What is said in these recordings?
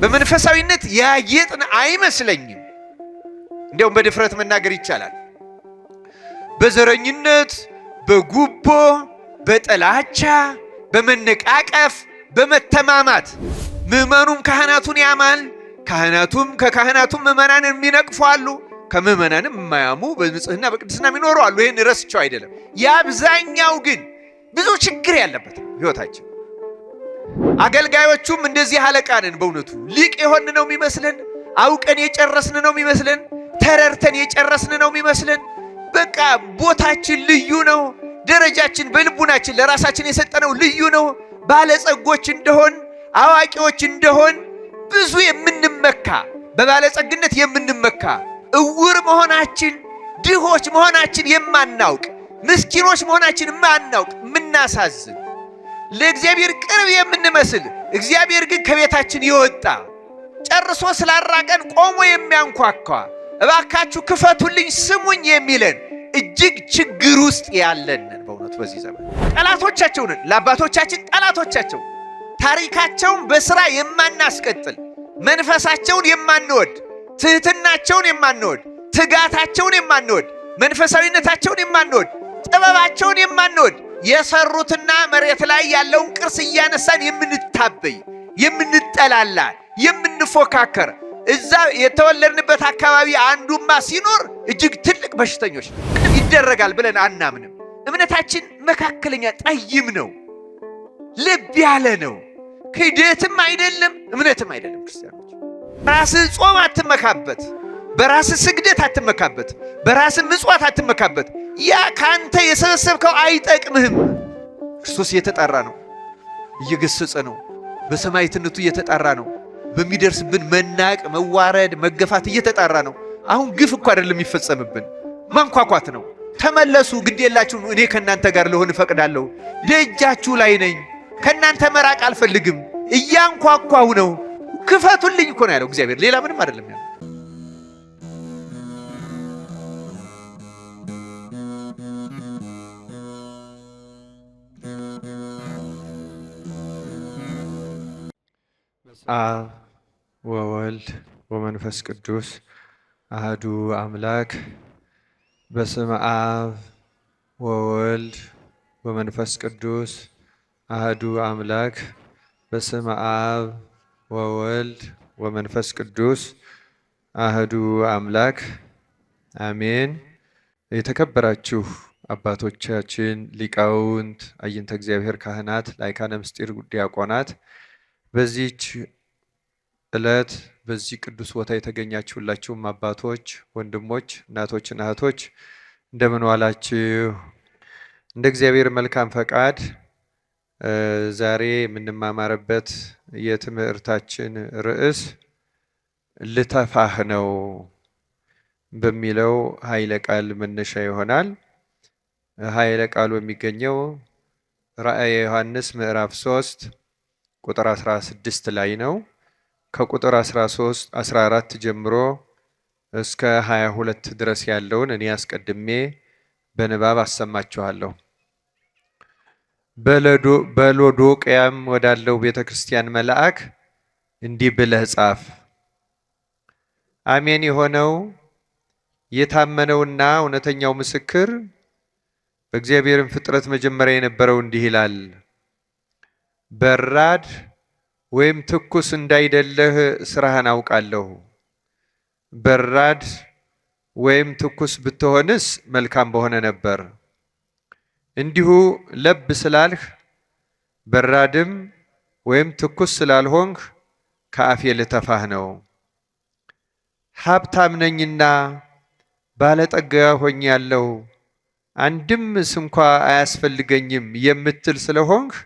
በመንፈሳዊነት ያጌጥን አይመስለኝም። እንዲያውም በድፍረት መናገር ይቻላል በዘረኝነት፣ በጉቦ፣ በጥላቻ፣ በመነቃቀፍ፣ በመተማማት ምዕመኑም ካህናቱን ያማል፣ ከካህናቱም ምዕመናንን የሚነቅፉ አሉ፣ ከምዕመናንም የማያሙ በንጽህና በቅድስና የሚኖሩ አሉ። ይህን ረስቸው አይደለም። የአብዛኛው ግን ብዙ ችግር ያለበት ህይወታችን። አገልጋዮቹም እንደዚህ አለቃንን በእውነቱ ሊቅ የሆን ነው የሚመስለን፣ አውቀን የጨረስን ነው የሚመስለን፣ ተረርተን የጨረስን ነው የሚመስለን። በቃ ቦታችን ልዩ ነው፣ ደረጃችን በልቡናችን ለራሳችን የሰጠነው ልዩ ነው። ባለጸጎች እንደሆን አዋቂዎች እንደሆን ብዙ የምንመካ በባለጸግነት የምንመካ እውር መሆናችን ድሆች መሆናችን የማናውቅ ምስኪኖች መሆናችን የማናውቅ የምናሳዝን ለእግዚአብሔር ቅርብ የምንመስል እግዚአብሔር ግን ከቤታችን ይወጣ ጨርሶ ስላራቀን ቆሞ የሚያንኳኳ እባካችሁ ክፈቱልኝ ስሙኝ የሚለን እጅግ ችግር ውስጥ ያለን በእውነቱ በዚህ ዘመን ጠላቶቻቸውን ለአባቶቻችን ጠላቶቻቸው ታሪካቸውን በስራ የማናስቀጥል መንፈሳቸውን የማንወድ ትህትናቸውን የማንወድ ትጋታቸውን የማንወድ መንፈሳዊነታቸውን የማንወድ ጥበባቸውን የማንወድ የሰሩትና መሬት ላይ ያለውን ቅርስ እያነሳን የምንታበይ የምንጠላላ የምንፎካከር እዛ የተወለድንበት አካባቢ አንዱማ ሲኖር እጅግ ትልቅ በሽተኞች ይደረጋል ብለን አናምንም። እምነታችን መካከለኛ ጠይም ነው፣ ልብ ያለ ነው። ክህደትም አይደለም እምነትም አይደለም። ክርስቲያኖች በራስህ ጾም አትመካበት፣ በራስህ ስግደት አትመካበት፣ በራስህ ምጽዋት አትመካበት። ያ ካንተ የሰበሰብከው አይጠቅምህም። ክርስቶስ እየተጣራ ነው፣ እየገሰጸ ነው፣ በሰማዕትነቱ እየተጣራ ነው። በሚደርስብን መናቅ፣ መዋረድ፣ መገፋት እየተጣራ ነው። አሁን ግፍ እኮ አይደለም የሚፈጸምብን፣ ማንኳኳት ነው። ተመለሱ፣ ግድ የላችሁ፣ እኔ ከእናንተ ጋር ልሆን እፈቅዳለሁ፣ ደጃችሁ ላይ ነኝ፣ ከእናንተ መራቅ አልፈልግም፣ እያንኳኳሁ ነው፣ ክፈቱልኝ እኮ ነው ያለው እግዚአብሔር። ሌላ ምንም አይደለም ያለው። አብ ወወልድ ወመንፈስ ቅዱስ አህዱ አምላክ። በስመ አብ ወወልድ ወመንፈስ ቅዱስ አህዱ አምላክ። በስመ አብ ወወልድ ወመንፈስ ቅዱስ አህዱ አምላክ አሜን። የተከበራችሁ አባቶቻችን ሊቃውንት፣ አይንተ እግዚአብሔር ካህናት፣ ላይካነ ምስጢር ዲያቆናት፣ በዚህች ዕለት በዚህ ቅዱስ ቦታ የተገኛችሁላችሁም አባቶች፣ ወንድሞች፣ እናቶችና እህቶች እንደምን ዋላችሁ? እንደ እግዚአብሔር መልካም ፈቃድ ዛሬ የምንማማርበት የትምህርታችን ርዕስ ልተፋህ ነው በሚለው ኃይለ ቃል መነሻ ይሆናል። ኃይለ ቃሉ የሚገኘው ራእየ ዮሐንስ ምዕራፍ 3 ቁጥር 16 ላይ ነው። ከቁጥር 14 ጀምሮ እስከ 22 ድረስ ያለውን እኔ አስቀድሜ በንባብ አሰማችኋለሁ። በሎዶቅያም ወዳለው ቤተ ክርስቲያን መልአክ እንዲህ ብለህ ጻፍ። አሜን የሆነው የታመነውና እውነተኛው ምስክር በእግዚአብሔርም ፍጥረት መጀመሪያ የነበረው እንዲህ ይላል። በራድ ወይም ትኩስ እንዳይደለህ ስራህን አውቃለሁ። በራድ ወይም ትኩስ ብትሆንስ መልካም በሆነ ነበር። እንዲሁ ለብ ስላልህ በራድም ወይም ትኩስ ስላልሆንህ ከአፌ ልተፋህ ነው። ሀብታም ነኝና ባለጠጋ ሆኛለሁ፣ አንድም ስንኳ አያስፈልገኝም የምትል ስለሆንህ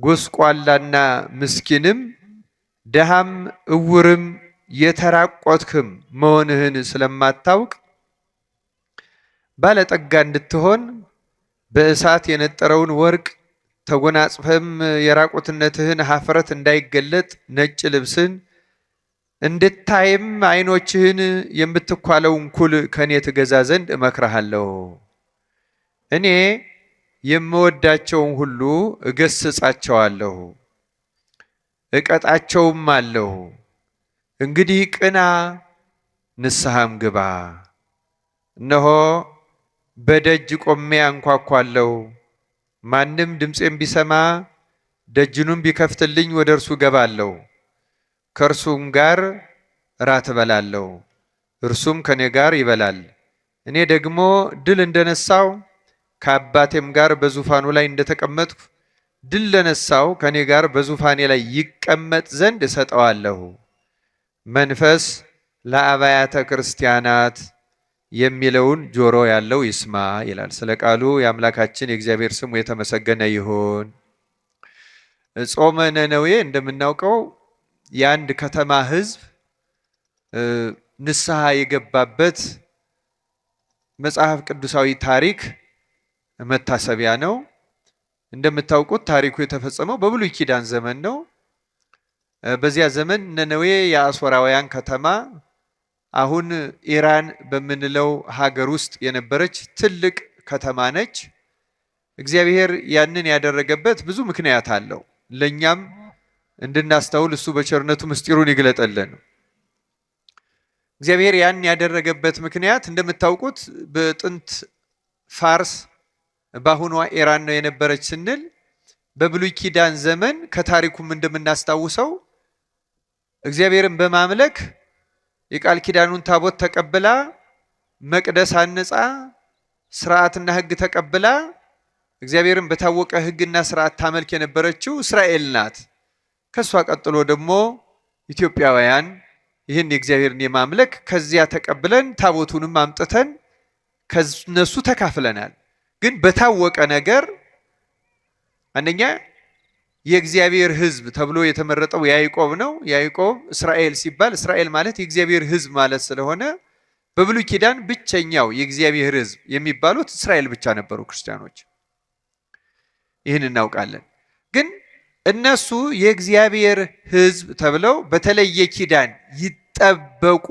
ጎስቋላና ምስኪንም ደሃም እውርም የተራቆትክም መሆንህን ስለማታውቅ ባለጠጋ እንድትሆን በእሳት የነጠረውን ወርቅ ተጎናጽፈም የራቁትነትህን ሀፍረት እንዳይገለጥ ነጭ ልብስን እንድታይም ዓይኖችህን የምትኳለውን ኩል ከኔ ትገዛ ዘንድ እመክርሃለሁ። እኔ የምወዳቸውን ሁሉ እገስጻቸዋለሁ። እቀጣቸውም አለሁ። እንግዲህ ቅና ንስሐም ግባ። እነሆ በደጅ ቆሜ አንኳኳለሁ። ማንም ድምፄን ቢሰማ ደጅኑም ቢከፍትልኝ ወደ እርሱ ገባለሁ፣ ከእርሱም ጋር እራት እበላለሁ፣ እርሱም ከኔ ጋር ይበላል። እኔ ደግሞ ድል እንደነሳው ከአባቴም ጋር በዙፋኑ ላይ እንደተቀመጥኩ ድል ለነሳው ከኔ ጋር በዙፋኔ ላይ ይቀመጥ ዘንድ እሰጠዋለሁ። መንፈስ ለአብያተ ክርስቲያናት የሚለውን ጆሮ ያለው ይስማ ይላል። ስለ ቃሉ የአምላካችን የእግዚአብሔር ስሙ የተመሰገነ ይሁን። ጾመ ነነዌ እንደምናውቀው የአንድ ከተማ ሕዝብ ንስሐ የገባበት መጽሐፍ ቅዱሳዊ ታሪክ መታሰቢያ ነው። እንደምታውቁት ታሪኩ የተፈጸመው በብሉይ ኪዳን ዘመን ነው። በዚያ ዘመን ነነዌ የአሦራውያን ከተማ አሁን ኢራን በምንለው ሀገር ውስጥ የነበረች ትልቅ ከተማ ነች። እግዚአብሔር ያንን ያደረገበት ብዙ ምክንያት አለው። ለኛም እንድናስተውል እሱ በቸርነቱ ምስጢሩን ይግለጠልን። እግዚአብሔር ያን ያደረገበት ምክንያት እንደምታውቁት በጥንት ፋርስ በአሁኗ ኢራን ነው የነበረች ስንል በብሉይ ኪዳን ዘመን ከታሪኩም እንደምናስታውሰው እግዚአብሔርን በማምለክ የቃል ኪዳኑን ታቦት ተቀብላ መቅደስ አንጻ ስርዓትና ሕግ ተቀብላ እግዚአብሔርን በታወቀ ሕግና ስርዓት ታመልክ የነበረችው እስራኤል ናት። ከሷ ቀጥሎ ደግሞ ኢትዮጵያውያን ይህን የእግዚአብሔርን የማምለክ ከዚያ ተቀብለን ታቦቱንም አምጥተን ከነሱ ተካፍለናል። ግን በታወቀ ነገር አንደኛ የእግዚአብሔር ሕዝብ ተብሎ የተመረጠው ያዕቆብ ነው። ያዕቆብ እስራኤል ሲባል እስራኤል ማለት የእግዚአብሔር ሕዝብ ማለት ስለሆነ በብሉይ ኪዳን ብቸኛው የእግዚአብሔር ሕዝብ የሚባሉት እስራኤል ብቻ ነበሩ ክርስቲያኖች። ይህን እናውቃለን። ግን እነሱ የእግዚአብሔር ሕዝብ ተብለው በተለየ ኪዳን ይጠበቁ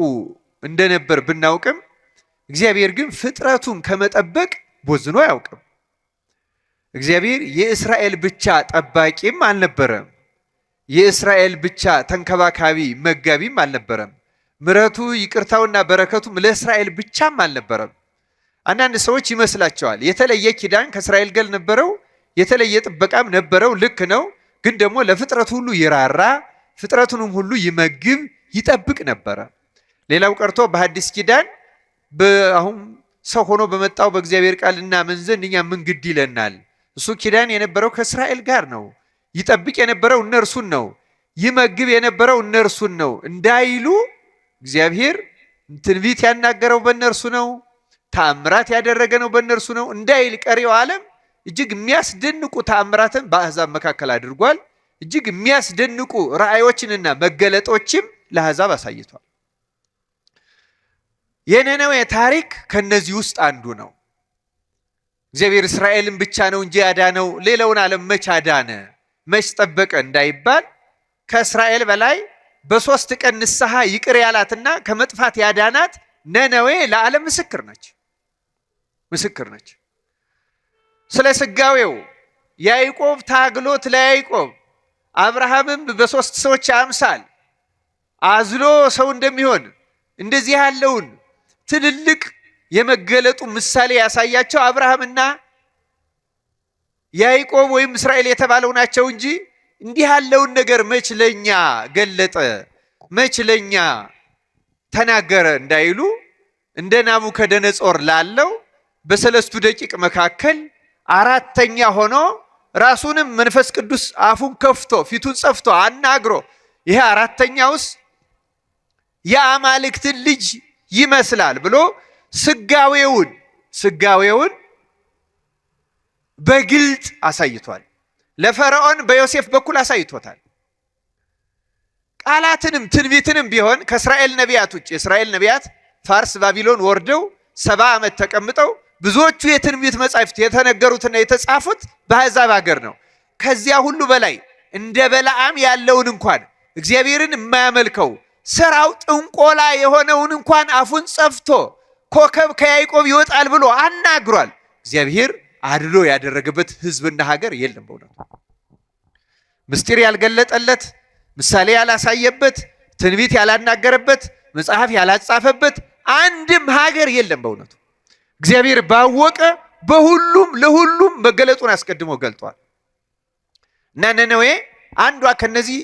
እንደነበር ብናውቅም እግዚአብሔር ግን ፍጥረቱን ከመጠበቅ ቦዝኖ አያውቅም። እግዚአብሔር የእስራኤል ብቻ ጠባቂም አልነበረም። የእስራኤል ብቻ ተንከባካቢ መጋቢም አልነበረም። ምሕረቱ ይቅርታውና በረከቱም ለእስራኤል ብቻም አልነበረም። አንዳንድ ሰዎች ይመስላቸዋል የተለየ ኪዳን ከእስራኤል ጋር ነበረው፣ የተለየ ጥበቃም ነበረው። ልክ ነው። ግን ደግሞ ለፍጥረቱ ሁሉ ይራራ፣ ፍጥረቱንም ሁሉ ይመግብ ይጠብቅ ነበረ። ሌላው ቀርቶ በሐዲስ ኪዳን አሁን ሰው ሆኖ በመጣው በእግዚአብሔር ቃል እናምን ዘንድ እኛ ምን ግድ ይለናል? እሱ ኪዳን የነበረው ከእስራኤል ጋር ነው። ይጠብቅ የነበረው እነርሱን ነው። ይመግብ የነበረው እነርሱን ነው እንዳይሉ እግዚአብሔር ትንቢት ያናገረው በእነርሱ ነው። ተአምራት ያደረገ ነው በእነርሱ ነው እንዳይል ቀሪው ዓለም እጅግ የሚያስደንቁ ተአምራትን በአሕዛብ መካከል አድርጓል። እጅግ የሚያስደንቁ ራእዮችንና መገለጦችም ለአሕዛብ አሳይቷል። የነነዌ ታሪክ ከነዚህ ውስጥ አንዱ ነው። እግዚአብሔር እስራኤልን ብቻ ነው እንጂ ያዳነው ሌላውን ዓለም መች አዳነ መች ጠበቀ እንዳይባል ከእስራኤል በላይ በ3 ቀን ንስሐ ይቅር ያላትና ከመጥፋት ያዳናት ነነዌ ለዓለም ምስክር ነች። ምስክር ነች። ስለ ስጋዌው ያዕቆብ ታግሎት ለያዕቆብ አብርሃምም በ3 ሰዎች አምሳል አዝሎ ሰው እንደሚሆን እንደዚህ ያለውን ትልልቅ የመገለጡ ምሳሌ ያሳያቸው አብርሃምና ያዕቆብ ወይም እስራኤል የተባለው ናቸው እንጂ እንዲህ ያለውን ነገር መች ለኛ ገለጠ መች ለኛ ተናገረ እንዳይሉ እንደ ናቡከደነጾር ላለው በሰለስቱ ደቂቅ መካከል አራተኛ ሆኖ ራሱንም መንፈስ ቅዱስ አፉን ከፍቶ ፊቱን ጸፍቶ አናግሮ ይሄ አራተኛውስ የአማልክትን ልጅ ይመስላል ብሎ ስጋዌውን በግልጥ አሳይቷል። ለፈርዖን በዮሴፍ በኩል አሳይቶታል። ቃላትንም ትንቢትንም ቢሆን ከእስራኤል ነቢያት ውጭ የእስራኤል ነቢያት ፋርስ ባቢሎን ወርደው 70 ዓመት ተቀምጠው ብዙዎቹ የትንቢት መጻሕፍት የተነገሩትና የተጻፉት በአሕዛብ ሀገር ነው። ከዚያ ሁሉ በላይ እንደ በለዓም ያለውን እንኳን እግዚአብሔርን የማያመልከው ስራው ጥንቆላ የሆነውን እንኳን አፉን ጸፍቶ ኮከብ ከያዕቆብ ይወጣል ብሎ አናግሯል። እግዚአብሔር አድሎ ያደረገበት ሕዝብና ሀገር የለም። በእውነቱ ምስጢር ያልገለጠለት ምሳሌ ያላሳየበት፣ ትንቢት ያላናገረበት፣ መጽሐፍ ያላጻፈበት አንድም ሀገር የለም። በእውነቱ እግዚአብሔር ባወቀ በሁሉም ለሁሉም መገለጡን አስቀድሞ ገልጧል። እና ነነዌ አንዷ ከነዚህ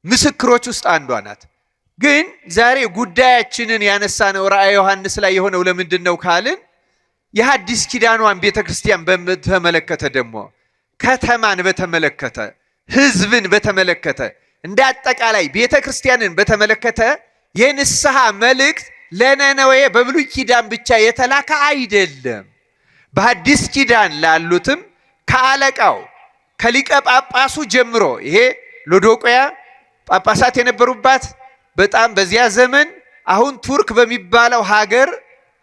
ምስክሮች ውስጥ አንዷ ናት። ግን ዛሬ ጉዳያችንን ያነሳነው ራእየ ዮሐንስ ላይ የሆነው ለምንድን ነው ካልን የሐዲስ ኪዳኗን ቤተክርስቲያን በተመለከተ ደግሞ ከተማን በተመለከተ ሕዝብን በተመለከተ እንደ አጠቃላይ ቤተክርስቲያንን በተመለከተ የንስሐ መልእክት ለነነዌ በብሉይ ኪዳን ብቻ የተላከ አይደለም። በሐዲስ ኪዳን ላሉትም ከአለቃው ከሊቀ ጳጳሱ ጀምሮ ይሄ ሎዶቅያ ጳጳሳት የነበሩባት በጣም በዚያ ዘመን አሁን ቱርክ በሚባለው ሀገር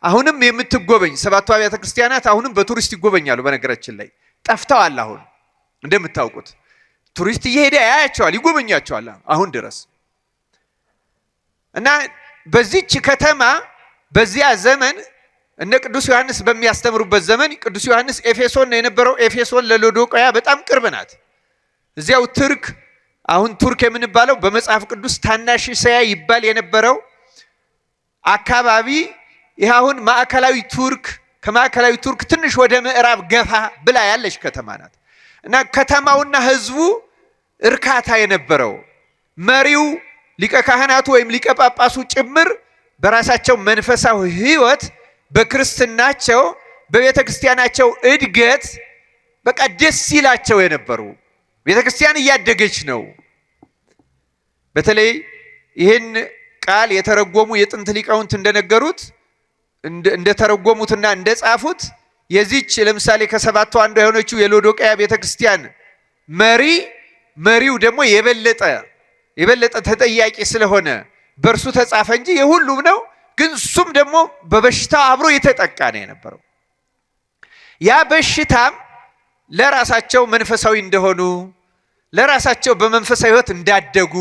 አሁንም የምትጎበኝ ሰባቱ አብያተ ክርስቲያናት አሁንም በቱሪስት ይጎበኛሉ። በነገራችን ላይ ጠፍተዋል። አሁን እንደምታውቁት ቱሪስት እየሄደ ያያቸዋል፣ ይጎበኛቸዋል አሁን ድረስ። እና በዚች ከተማ በዚያ ዘመን እነ ቅዱስ ዮሐንስ በሚያስተምሩበት ዘመን ቅዱስ ዮሐንስ ኤፌሶን ነው የነበረው። ኤፌሶን ለሎዶቅያ በጣም ቅርብ ናት። እዚያው አሁን ቱርክ የምንባለው በመጽሐፍ ቅዱስ ታናሽ እስያ ይባል የነበረው አካባቢ ይህ አሁን ማዕከላዊ ቱርክ፣ ከማዕከላዊ ቱርክ ትንሽ ወደ ምዕራብ ገፋ ብላ ያለች ከተማ ናት። እና ከተማውና ሕዝቡ እርካታ የነበረው መሪው ሊቀ ካህናቱ ወይም ሊቀ ጳጳሱ ጭምር በራሳቸው መንፈሳዊ ሕይወት በክርስትናቸው በቤተ ክርስቲያናቸው እድገት በቃ ደስ ይላቸው የነበሩ ቤተ ክርስቲያን እያደገች ነው። በተለይ ይህን ቃል የተረጎሙ የጥንት ሊቃውንት እንደነገሩት እንደተረጎሙትና እንደጻፉት የዚች ለምሳሌ ከሰባቱ አንዷ የሆነችው የሎዶቅያ ቤተ ክርስቲያን መሪው ደግሞ የበለጠ ተጠያቂ ስለሆነ በእርሱ ተጻፈ እንጂ የሁሉም ነው። ግን እሱም ደግሞ በበሽታው አብሮ የተጠቃ ነው የነበረው። ያ በሽታም ለራሳቸው መንፈሳዊ እንደሆኑ ለራሳቸው በመንፈሳዊ ሕይወት እንዳደጉ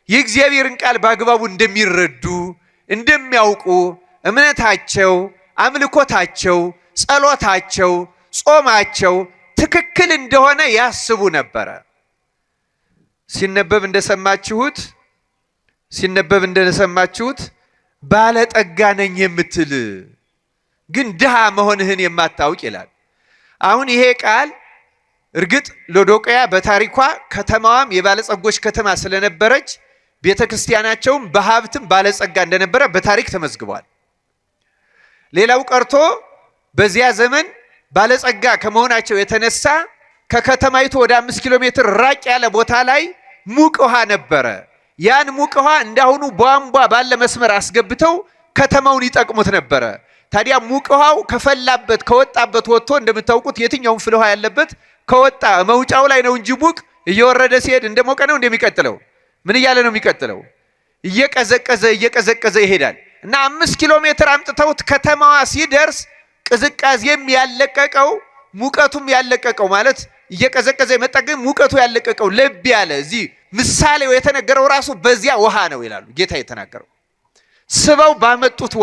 የእግዚአብሔርን ቃል በአግባቡ እንደሚረዱ እንደሚያውቁ እምነታቸው፣ አምልኮታቸው፣ ጸሎታቸው፣ ጾማቸው ትክክል እንደሆነ ያስቡ ነበረ። ሲነበብ እንደሰማችሁት ባለጠጋ ነኝ የምትል ግን ድሃ መሆንህን የማታውቅ ይላል። አሁን ይሄ ቃል እርግጥ ሎዶቅያ በታሪኳ ከተማዋም የባለጸጎች ከተማ ስለነበረች ቤተ ክርስቲያናቸውም በሀብትም ባለጸጋ እንደነበረ በታሪክ ተመዝግቧል። ሌላው ቀርቶ በዚያ ዘመን ባለጸጋ ከመሆናቸው የተነሳ ከከተማይቱ ወደ 5 ኪሎ ሜትር ራቅ ያለ ቦታ ላይ ሙቅ ውሃ ነበረ። ያን ሙቅ ውሃ እንዳሁኑ ቧንቧ ባለ መስመር አስገብተው ከተማውን ይጠቅሙት ነበረ። ታዲያ ሙቅ ውሃው ከፈላበት ከወጣበት ወጥቶ እንደምታውቁት የትኛውም ፍል ውሃ ያለበት ከወጣ መውጫው ላይ ነው እንጂ ሙቅ እየወረደ ሲሄድ እንደሞቀ ነው እንደሚቀጥለው። ምን እያለ ነው የሚቀጥለው? እየቀዘቀዘ ይሄዳል። እና 5 ኪሎ ሜትር አምጥተውት ከተማዋ ሲደርስ ቅዝቃዜም ያለቀቀው ሙቀቱም ያለቀቀው ማለት እየቀዘቀዘ የመጣ ግን ሙቀቱ ያለቀቀው ለብ ያለ እዚህ ምሳሌው የተነገረው ራሱ በዚያ ውሃ ነው ይላሉ ጌታ የተናገረው። ስበው ባመጡት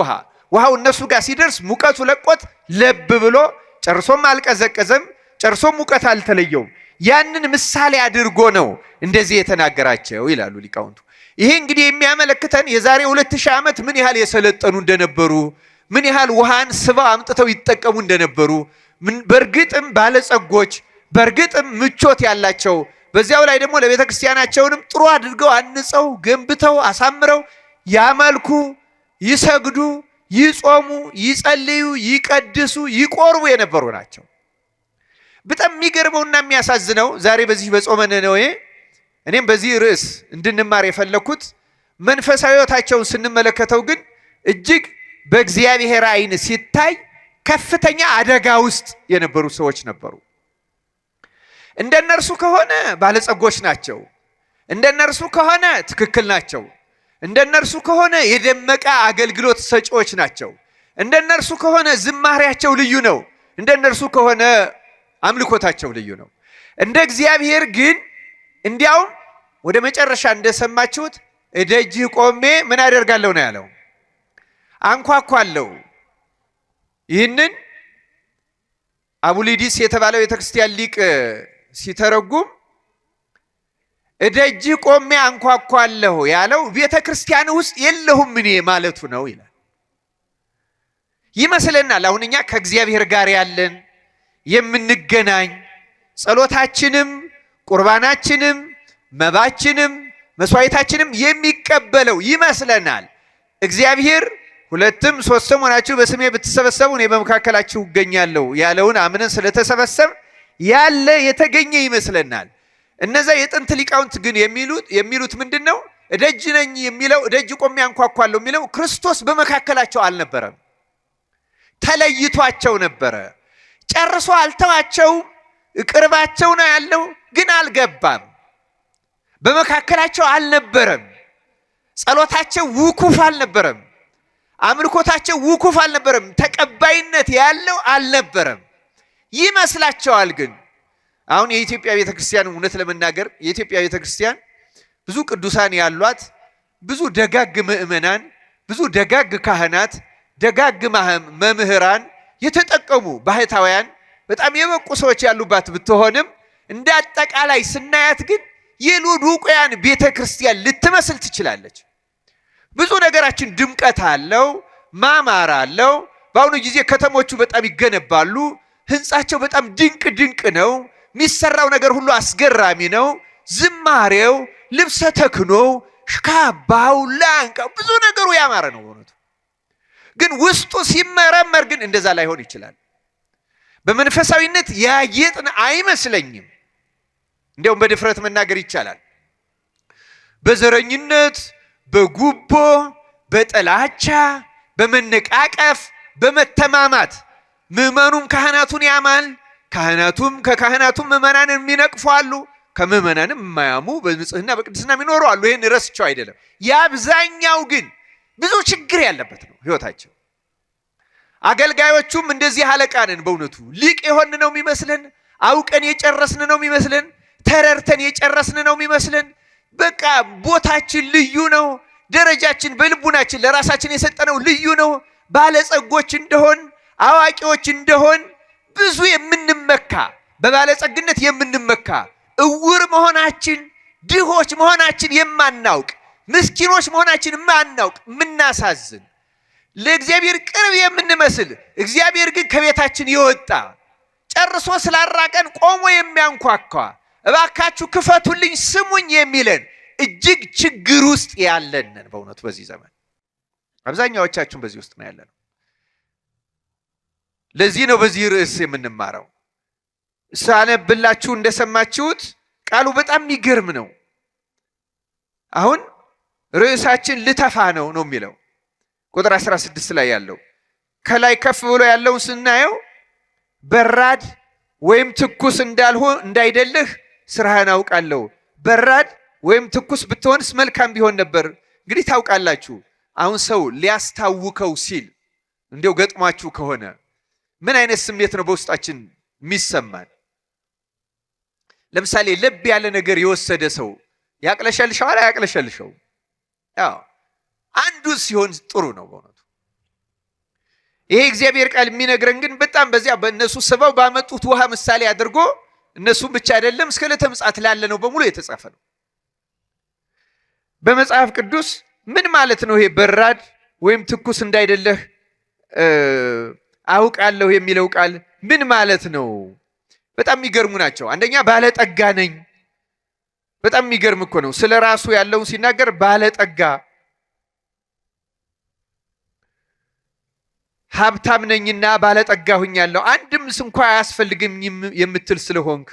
ውሃው እነሱ ጋር ሲደርስ ሙቀቱ ለቆት ለብ ብሎ ጨርሶም አልቀዘቀዘም፣ ጨርሶም ሙቀት አልተለየውም። ያንን ምሳሌ አድርጎ ነው እንደዚህ የተናገራቸው ይላሉ ሊቃውንቱ። ይሄ እንግዲህ የሚያመለክተን የዛሬ 2000 ዓመት ምን ያህል የሰለጠኑ እንደነበሩ፣ ምን ያህል ውሃን ስበው አምጥተው ይጠቀሙ እንደነበሩ፣ በእርግጥም ባለጸጎች፣ በእርግጥም ምቾት ያላቸው፣ በዚያው ላይ ደግሞ ለቤተ ክርስቲያናቸውንም ጥሩ አድርገው አንጸው ገንብተው አሳምረው ያመልኩ፣ ይሰግዱ፣ ይጾሙ፣ ይጸልዩ፣ ይቀድሱ፣ ይቆርቡ የነበሩ ናቸው። በጣም የሚገርመውና የሚያሳዝነው ዛሬ በዚህ በጾመ ነነዌ እኔም በዚህ ርዕስ እንድንማር የፈለኩት መንፈሳዊ ሕይወታቸውን ስንመለከተው ግን እጅግ በእግዚአብሔር ዓይን ሲታይ ከፍተኛ አደጋ ውስጥ የነበሩ ሰዎች ነበሩ። እንደነርሱ ከሆነ ባለጸጎች ናቸው። እንደነርሱ ከሆነ ትክክል ናቸው። እንደነርሱ ከሆነ የደመቀ አገልግሎት ሰጪዎች ናቸው። እንደነርሱ ከሆነ ዝማሬያቸው ልዩ ነው። እንደነርሱ ከሆነ አምልኮታቸው ልዩ ነው። እንደ እግዚአብሔር ግን እንዲያውም ወደ መጨረሻ እንደሰማችሁት እደጅህ ቆሜ ምን አደርጋለሁ ነው ያለው? አንኳኳለሁ። ይህንን አቡሊዲስ የተባለው የቤተክርስቲያን ሊቅ ሲተረጉም እደጅ ቆሜ አንኳኳለሁ ያለው ቤተ ክርስቲያን ውስጥ የለሁም እኔ ማለቱ ነው ይላል። ይመስለናል አሁን እኛ ከእግዚአብሔር ጋር ያለን የምንገናኝ ጸሎታችንም ቁርባናችንም መባችንም መስዋዕታችንም የሚቀበለው ይመስለናል። እግዚአብሔር ሁለትም ሶስትም ሆናችሁ በስሜ ብትሰበሰቡ እኔ በመካከላችሁ እገኛለሁ ያለውን አምነን ስለተሰበሰብ ያለ የተገኘ ይመስለናል። እነዛ የጥንት ሊቃውንት ግን የሚሉት ምንድነው? እደጅ ነኝ የሚለው እደጅ ቆሜ አንኳኳለሁ የሚለው ክርስቶስ በመካከላቸው አልነበረም፣ ተለይቷቸው ነበረ። ጨርሶ አልተዋቸውም፣ ቅርባቸው ነው ያለው፣ ግን አልገባም። በመካከላቸው አልነበረም። ጸሎታቸው ውኩፍ አልነበረም። አምልኮታቸው ውኩፍ አልነበረም። ተቀባይነት ያለው አልነበረም ይመስላቸዋል። ግን አሁን የኢትዮጵያ ቤተክርስቲያን እውነት ለመናገር የኢትዮጵያ ቤተክርስቲያን ብዙ ቅዱሳን ያሏት፣ ብዙ ደጋግ ምእመናን፣ ብዙ ደጋግ ካህናት፣ ደጋግ መምህራን የተጠቀሙ ባህታውያን በጣም የበቁ ሰዎች ያሉባት ብትሆንም እንደ አጠቃላይ ስናያት ግን የሎዶቅያን ቤተክርስቲያን ልትመስል ትችላለች። ብዙ ነገራችን ድምቀት አለው፣ ማማር አለው። በአሁኑ ጊዜ ከተሞቹ በጣም ይገነባሉ። ህንጻቸው በጣም ድንቅ ድንቅ ነው። የሚሰራው ነገር ሁሉ አስገራሚ ነው። ዝማሬው፣ ልብሰ ተክህኖው፣ ካባው፣ ላንቃው ብዙ ነገሩ ያማረ ነው በእውነቱ። ግን ውስጡ ሲመረመር ግን እንደዛ ላይሆን ይችላል። በመንፈሳዊነት ያጌጥን አይመስለኝም። እንዲያውም በድፍረት መናገር ይቻላል በዘረኝነት፣ በጉቦ፣ በጥላቻ፣ በመነቃቀፍ፣ በመተማማት ምዕመኑም ካህናቱን ያማል፣ ካህናቱም ከካህናቱም ምዕመናንን የሚነቅፉ አሉ፣ ከምዕመናንም የማያሙ በንጽህና በቅድስና የሚኖሩ አሉ። ይህን ረስቸው አይደለም። የአብዛኛው ግን ብዙ ችግር ያለበት ነው ህይወታቸው። አገልጋዮቹም እንደዚህ አለቃንን በእውነቱ ሊቅ የሆን ነው የሚመስለን፣ አውቀን የጨረስን ነው የሚመስለን፣ ተረርተን የጨረስን ነው የሚመስለን። በቃ ቦታችን ልዩ ነው፣ ደረጃችን በልቡናችን ለራሳችን የሰጠነው ልዩ ነው። ባለጸጎች እንደሆን አዋቂዎች እንደሆን ብዙ የምንመካ በባለጸግነት የምንመካ እውር መሆናችን ድሆች መሆናችን የማናውቅ ምስኪኖች መሆናችን የማናውቅ የምናሳዝን ለእግዚአብሔር ቅርብ የምንመስል እግዚአብሔር ግን ከቤታችን የወጣ ጨርሶ ስላራቀን ቆሞ የሚያንኳኳ እባካችሁ ክፈቱልኝ ስሙኝ የሚለን እጅግ ችግር ውስጥ ያለንን በእውነቱ በዚህ ዘመን አብዛኛዎቻችን በዚህ ውስጥ ነው ያለነው። ለዚህ ነው በዚህ ርዕስ የምንማረው። ሳነብላችሁ እንደሰማችሁት ቃሉ በጣም የሚገርም ነው። አሁን ርዕሳችን ልተፋ ነው የሚለው ቁጥር 16 ላይ ያለው ከላይ ከፍ ብሎ ያለውን ስናየው በራድ ወይም ትኩስ እንዳይደለህ ስራህን አውቃለሁ። በራድ ወይም ትኩስ ብትሆንስ መልካም ቢሆን ነበር። እንግዲህ ታውቃላችሁ አሁን ሰው ሊያስታውከው ሲል እንዲያው ገጥሟችሁ ከሆነ ምን አይነት ስሜት ነው በውስጣችን የሚሰማን? ለምሳሌ ለብ ያለ ነገር የወሰደ ሰው ያቅለሸልሸዋል አያቅለሸልሸው? ያው አንዱ ሲሆን ጥሩ ነው በእውነቱ። ይሄ እግዚአብሔር ቃል የሚነግረን ግን በጣም በዚያ በእነሱ ስበው ባመጡት ውሃ ምሳሌ አድርጎ እነሱ ብቻ አይደለም እስከ ዕለተ ምጽአት ላለ ነው በሙሉ የተጻፈ ነው። በመጽሐፍ ቅዱስ ምን ማለት ነው ይሄ በራድ ወይም ትኩስ እንዳይደለህ አውቃለሁ የሚለው ቃል ምን ማለት ነው? በጣም የሚገርሙ ናቸው። አንደኛ ባለጠጋ ነኝ። በጣም የሚገርም እኮ ነው። ስለ ራሱ ያለውን ሲናገር ባለጠጋ፣ ሀብታም ነኝና ባለጠጋ ሁኛለሁ፣ አንድም እንኳ አያስፈልግም የምትል ስለሆንክ፣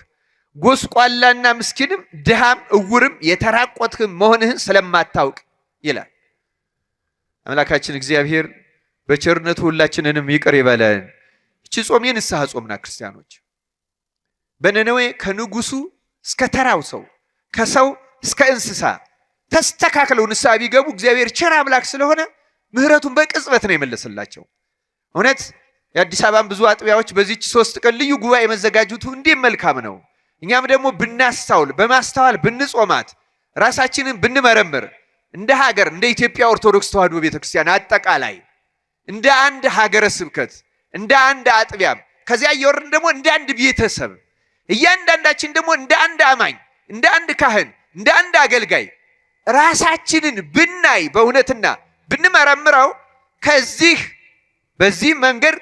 ጎስቋላና ምስኪንም ድሃም እውርም የተራቆትህም መሆንህን ስለማታውቅ ይላል። አምላካችን እግዚአብሔር በቸርነቱ ሁላችንንም ይቅር ይበለን። እቺ ጾም የንስሐ ጾም ናት ክርስቲያኖች። በነነዌ ከንጉሱ እስከ ተራው ሰው ከሰው እስከ እንስሳ ተስተካክለው ንስሐ ቢገቡ እግዚአብሔር ቸር አምላክ ስለሆነ ምሕረቱን በቅጽበት ነው የመለሰላቸው። እውነት የአዲስ አበባን ብዙ አጥቢያዎች በዚህች 3 ቀን ልዩ ጉባኤ መዘጋጀቱ እንዲህ መልካም ነው። እኛም ደግሞ ብናስተውል በማስተዋል ብንጾማት ራሳችንን ብንመረምር እንደ ሀገር እንደ ኢትዮጵያ ኦርቶዶክስ ተዋሕዶ ቤተክርስቲያን አጠቃላይ እንደ አንድ ሀገረ ስብከት እንደ አንድ አጥቢያም ከዚያ እየወረድን ደግሞ እንደ አንድ ቤተሰብ እያንዳንዳችን ደግሞ እንደ አንድ አማኝ እንደ አንድ ካህን እንደ አንድ አገልጋይ ራሳችንን ብናይ በእውነትና ብንመረምረው በዚህ መንገድ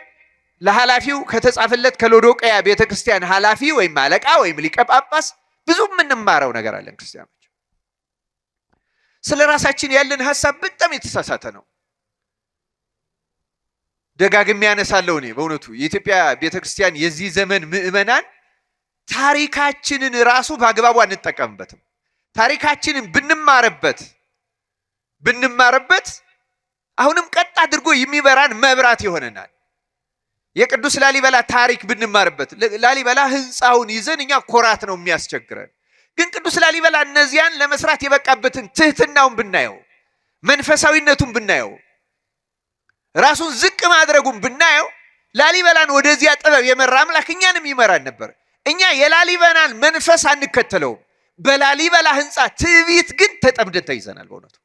ለኃላፊው ከተጻፈለት ከሎዶቅያ ቤተክርስቲያን ኃላፊ ወይም አለቃ ወይም ሊቀ ጳጳስ ብዙ የምንማረው ነገር አለን። ክርስቲያኖች ስለ ራሳችን ያለን ሐሳብ በጣም የተሳሳተ ነው። ደጋግሜ ያነሳለሁ። እኔ በእውነቱ የኢትዮጵያ ቤተክርስቲያን የዚህ ዘመን ምዕመናን ታሪካችንን ራሱ በአግባቡ አንጠቀምበትም። ታሪካችንን ብንማርበት አሁንም ቀጥ አድርጎ የሚበራን መብራት ይሆነናል። የቅዱስ ላሊበላ ታሪክ ብንማርበት፣ ላሊበላ ህንፃውን ይዘን እኛ ኮራት ነው የሚያስቸግረን። ግን ቅዱስ ላሊበላ እነዚያን ለመስራት የበቃበትን ትህትናውን ብናየው፣ መንፈሳዊነቱን ብናየው፣ ራሱን ዝቅ ማድረጉን ብናየው ላሊበላን ወደዚያ ጥበብ የመራ አምላክ እኛንም ይመራን ነበር። እኛ የላሊበላን መንፈስ አንከተለውም። በላሊበላ ህንፃ ትዕቢት ግን ተጠምደን ተይዘናል። በእውነቱ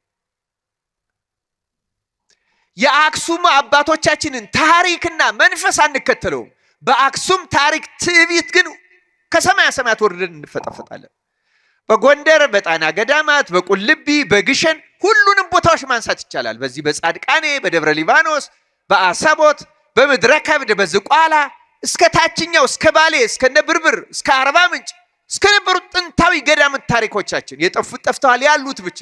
የአክሱም አባቶቻችንን ታሪክና መንፈስ አንከተለውም። በአክሱም ታሪክ ትዕቢት ግን ከሰማያ ሰማያት ወርደን እንፈጠፈጣለን። በጎንደር፣ በጣና ገዳማት፣ በቁልቢ፣ በግሸን ሁሉንም ቦታዎች ማንሳት ይቻላል። በዚህ በጻድቃኔ፣ በደብረ ሊባኖስ፣ በአሰቦት፣ በምድረ ከብድ፣ በዝቋላ እስከ ታችኛው እስከ ባሌ እስከ ነብርብር እስከ አርባ ምንጭ እስከ ነበሩት ጥንታዊ ገዳማት ታሪኮቻችን የጠፉት ጠፍተዋል፣ ያሉት ብቻ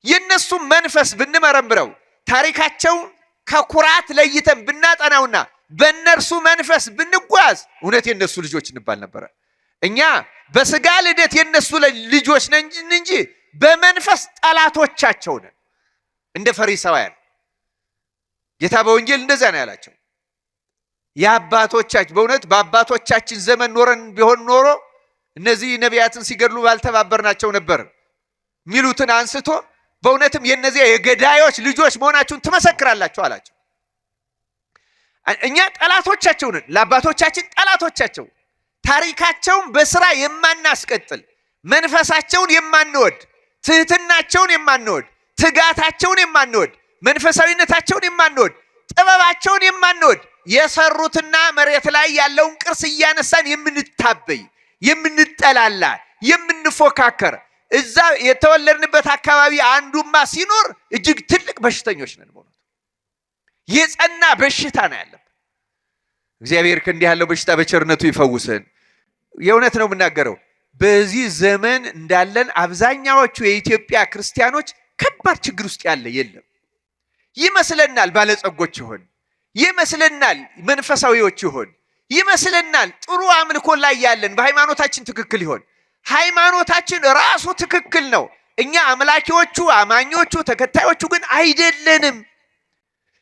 የነሱ መንፈስ ብንመረምረው ታሪካቸውን ከኩራት ለይተን ብናጠናውና በእነርሱ መንፈስ ብንጓዝ እውነት የነሱ ልጆች እንባል ነበረ። እኛ በስጋ ልደት የነሱ ልጆች ነን እንጂ በመንፈስ ጠላቶቻቸው ነን። እንደ ፈሪሳውያን ጌታ በወንጌል እንደዛ ነው ያላቸው። የአባቶቻችን በእውነት በአባቶቻችን ዘመን ኖረን ቢሆን ኖሮ እነዚህ ነቢያትን ሲገድሉ ባልተባበርናቸው ነበር ሚሉትን አንስቶ በእውነትም የነዚያ የገዳዮች ልጆች መሆናችሁን ትመሰክራላችሁ አላቸው። እኛ ጠላቶቻቸው ነን፣ ለአባቶቻችን ጠላቶቻቸው፣ ታሪካቸውን በስራ የማናስቀጥል፣ መንፈሳቸውን የማንወድ፣ ትህትናቸውን የማንወድ፣ ትጋታቸውን የማንወድ፣ መንፈሳዊነታቸውን የማንወድ፣ ጥበባቸውን የማንወድ፣ የሰሩትና መሬት ላይ ያለውን ቅርስ እያነሳን የምንታበይ፣ የምንጠላላ፣ የምንፎካከር እዛ የተወለድንበት አካባቢ አንዱማ ሲኖር እጅግ ትልቅ በሽተኞች ነን። በእውነቱ የጸና በሽታ ነው ያለብን። እግዚአብሔር ከእንዲህ ያለው በሽታ በቸርነቱ ይፈውሰን። የእውነት ነው የምናገረው። በዚህ ዘመን እንዳለን አብዛኛዎቹ የኢትዮጵያ ክርስቲያኖች ከባድ ችግር ውስጥ ያለ የለም። ይመስለናል ባለጸጎች ይሆን፣ ይመስለናል መንፈሳዊዎች ይሆን፣ ይመስለናል ጥሩ አምልኮ ላይ ያለን በሃይማኖታችን ትክክል ይሆን። ሃይማኖታችን ራሱ ትክክል ነው። እኛ አምላኪዎቹ፣ አማኞቹ፣ ተከታዮቹ ግን አይደለንም።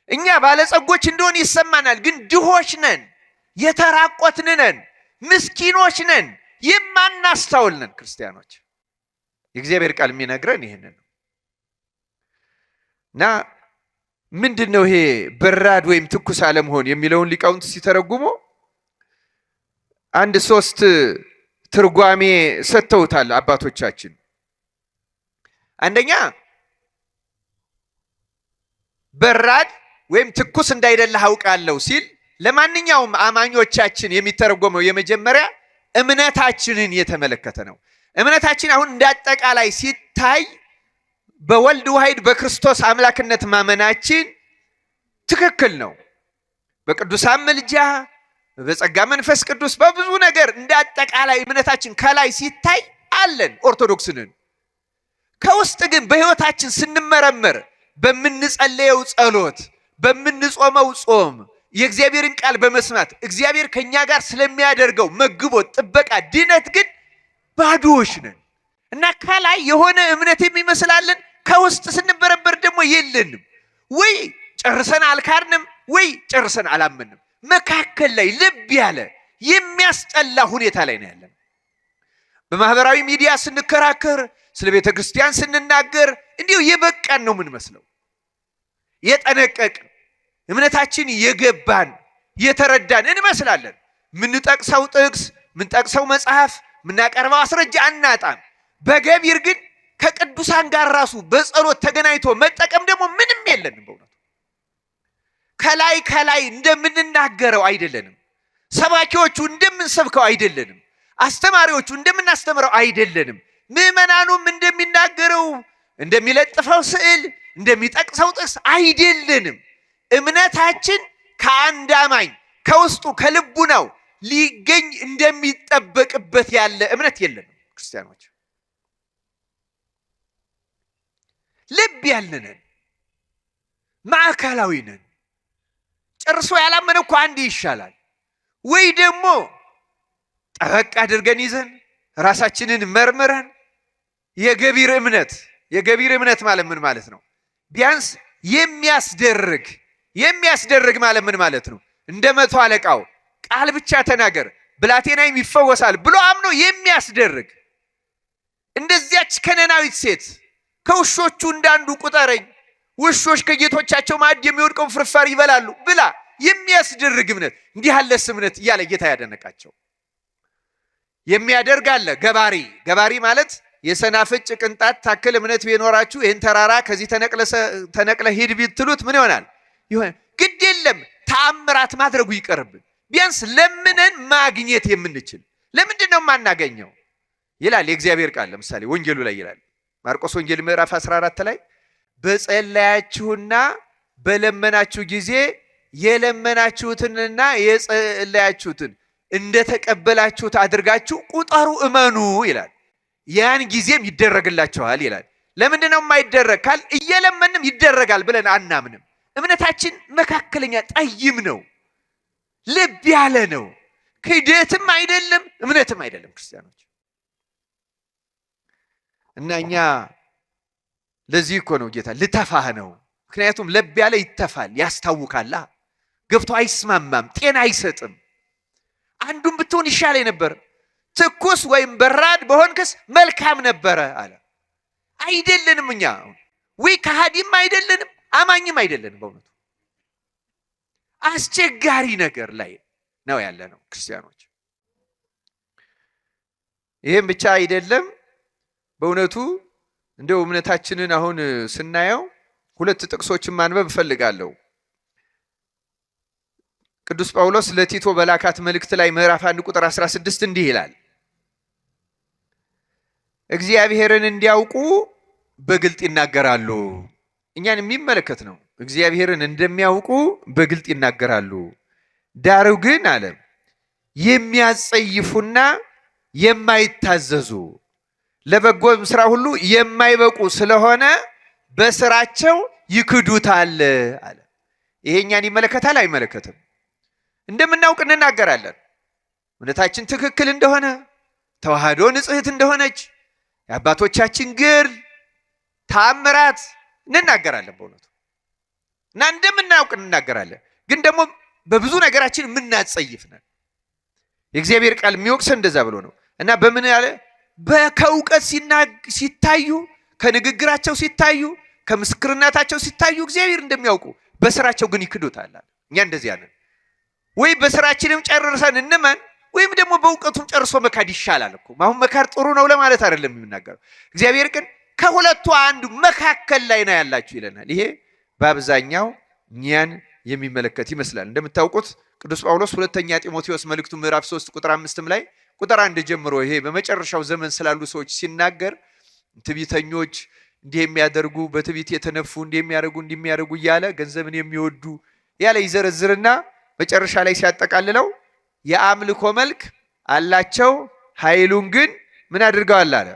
እኛ ባለጸጎች እንደሆን ይሰማናል፣ ግን ድሆች ነን፣ የተራቆትን ነን፣ ምስኪኖች ነን፣ የማናስተውል ነን ክርስቲያኖች። የእግዚአብሔር ቃል የሚነግረን ይህንን ነው። እና ምንድን ነው ይሄ በራድ ወይም ትኩስ አለመሆን የሚለውን ሊቃውንት ሲተረጉሙ አንድ 3 ትርጓሜ ሰጥተውታል አባቶቻችን። አንደኛ በራድ ወይም ትኩስ እንዳይደለህ አውቃለሁ ሲል ለማንኛውም አማኞቻችን የሚተረጎመው የመጀመሪያ እምነታችንን የተመለከተ ነው። እምነታችን አሁን እንዳጠቃላይ ሲታይ በወልድ ዋሕድ በክርስቶስ አምላክነት ማመናችን ትክክል ነው። በቅዱሳን ምልጃ፣ በጸጋ መንፈስ ቅዱስ፣ በብዙ ነገር እንዳጠቃላይ እምነታችን ከላይ ሲታይ አለን፣ ኦርቶዶክስ ነን። ከውስጥ ግን በሕይወታችን ስንመረመር በምንጸለየው ጸሎት፣ በምንጾመው ጾም፣ የእግዚአብሔርን ቃል በመስማት እግዚአብሔር ከኛ ጋር ስለሚያደርገው መግቦት፣ ጥበቃ፣ ድነት ግን ባዶዎች ነን እና ከላይ የሆነ እምነት የሚመስላለን፣ ከውስጥ ስንበረበር ደግሞ የለንም። ወይ ጨርሰን አልካድንም፣ ወይ ጨርሰን አላመንም። መካከል ላይ ልብ ያለ የሚያስጠላ ሁኔታ ላይ ነው ያለን። በማህበራዊ ሚዲያ ስንከራከር፣ ስለ ቤተ ክርስቲያን ስንናገር እንዲሁ የበቃን ነው የምንመስለው። የጠነቀቅን እምነታችን የገባን የተረዳን እንመስላለን። ምንጠቅሰው ጥቅስ፣ ምንጠቅሰው መጽሐፍ፣ ምናቀርበው አስረጃ አናጣም። በገቢር ግን ከቅዱሳን ጋር ራሱ በጸሎት ተገናኝቶ መጠቀም ደግሞ ምንም የለንም። በእውነቱ ከላይ እንደምንናገረው አይደለንም። ሰባኪዎቹ እንደምንሰብከው አይደለንም። አስተማሪዎቹ እንደምናስተምረው አይደለንም። ምዕመናኑም እንደሚናገረው እንደሚለጥፈው ስዕል እንደሚጠቅሰው ጥቅስ አይደለንም። እምነታችን ከአንድ አማኝ ከውስጡ ከልቡ ነው ሊገኝ እንደሚጠበቅበት ያለ እምነት የለንም። ክርስቲያኖች ልብ ያለንን ማዕከላዊ ነን። ጨርሶ ያላመነ እኮ አንድ ይሻላል። ወይ ደግሞ ጠበቅ አድርገን ይዘን ራሳችንን መርምረን የገቢር እምነት ማለት ምን ማለት ነው? ቢያንስ የሚያስደርግ ማለት ምን ማለት ነው? እንደ መቶ አለቃው ቃል ብቻ ተናገር ብላቴናይም ይፈወሳል ብሎ አምኖ የሚያስደርግ እንደዚያች ከነናዊት ሴት ከውሾቹ እንዳንዱ ቁጠረኝ፣ ውሾች ከጌቶቻቸው ማዕድ የሚወድቀውን ፍርፋሪ ይበላሉ ብላ የሚያስደርግ እምነት፣ እንዲህ ያለስ እምነት እያለ ጌታ ያደነቃቸው። የሚያደርግ አለ ገባሪ ማለት የሰናፍጭ ቅንጣት ታክል እምነት ቢኖራችሁ ይህን ተራራ ከዚህ ተነቅለ ሂድ ቢትሉት ምን ይሆናል? ግድ የለም ተአምራት ማድረጉ ይቀርብን። ቢያንስ ለምነን ማግኘት የምንችል ለምንድን ነው የማናገኘው ይላል የእግዚአብሔር ቃል። ለምሳሌ ወንጌሉ ላይ ይላል ማርቆስ ወንጌል ምዕራፍ 14 ላይ በጸለያችሁና በለመናችሁ ጊዜ የለመናችሁትንና የጸለያችሁትን እንደተቀበላችሁት አድርጋችሁ ቁጠሩ እመኑ ይላል። ያን ጊዜም ይደረግላችኋል ይላል። ለምንድን ነው የማይደረግ ካል እየለመንም ይደረጋል ብለን አናምንም። እምነታችን መካከለኛ ጠይም ነው፣ ልብ ያለ ነው። ክህደትም አይደለም እምነትም አይደለም ክርስቲያኖች። እና እኛ ለዚህ እኮ ነው ጌታ ልተፋህ ነው። ምክንያቱም ለብ ያለ ይተፋል፣ ያስታውካላ፣ ገብቶ አይስማማም፣ ጤና አይሰጥም። አንዱን ብትሆን ይሻለኝ ነበር፣ ትኩስ ወይም በራድ በሆንክስ መልካም ነበረ አለ። አይደለንም እኛ ወይ ከሃዲም አይደለንም አማኝም አይደለንም። በእውነቱ አስቸጋሪ ነገር ላይ ነው ያለ ነው ክርስቲያኖች። ይህም ብቻ አይደለም። በእውነቱ እንደው እምነታችንን አሁን ስናየው ሁለት ጥቅሶችን ማንበብ እፈልጋለሁ። ቅዱስ ጳውሎስ ለቲቶ በላካት መልእክት ላይ ምዕራፍ 1 ቁጥር 16 እንዲህ ይላል፣ እግዚአብሔርን እንዲያውቁ በግልጥ ይናገራሉ። እኛን የሚመለከት ነው። እግዚአብሔርን እንደሚያውቁ በግልጥ ይናገራሉ። ዳሩ ግን አለ የሚያጸይፉና የማይታዘዙ ለበጎም ስራ ሁሉ የማይበቁ ስለሆነ በስራቸው ይክዱታል አለ። ይሄ እኛን ይመለከታል አይመለከትም? እንደምናውቅ እንናገራለን። እምነታችን ትክክል እንደሆነ፣ ተዋህዶ ንጽሕት እንደሆነች፣ የአባቶቻችን ገድል ተአምራት እንናገራለን በእውነቱ እና እንደምናውቅ እንናገራለን። ግን ደግሞ በብዙ ነገራችን የምናጸይፍ ነን። የእግዚአብሔር ቃል የሚወቅሰን እንደዛ ብሎ ነው። እና በምን ያለ ከእውቀት ሲታዩ፣ ከንግግራቸው ሲታዩ፣ ከምስክርነታቸው ሲታዩ እግዚአብሔር እንደሚያውቁ በስራቸው ግን ይክዱታል። እኛ እንደዚህ ያለን ወይ በስራችንም ጨርሰን እንመን ወይም ደግሞ በእውቀቱም ጨርሶ መካድ ይሻላል እኮ። አሁን መካድ ጥሩ ነው ለማለት አይደለም የምናገረው። እግዚአብሔር ግን ከሁለቱ አንዱ መካከል ላይ ነው ያላችሁ ይለናል። ይሄ በአብዛኛው እኛን የሚመለከት ይመስላል። እንደምታውቁት ቅዱስ ጳውሎስ ሁለተኛ ጢሞቴዎስ መልእክቱ ምዕራፍ 3 ቁጥር 5 ላይ ቁጥር 1 ጀምሮ ይሄ በመጨረሻው ዘመን ስላሉ ሰዎች ሲናገር ትዕቢተኞች፣ እንዲህ የሚያደርጉ፣ በትዕቢት የተነፉ፣ እንዲህ የሚያደርጉ እያለ ገንዘብን የሚወዱ ያለ ይዘረዝርና መጨረሻ ላይ ሲያጠቃልለው የአምልኮ መልክ አላቸው፣ ኃይሉን ግን ምን አድርገዋል አለ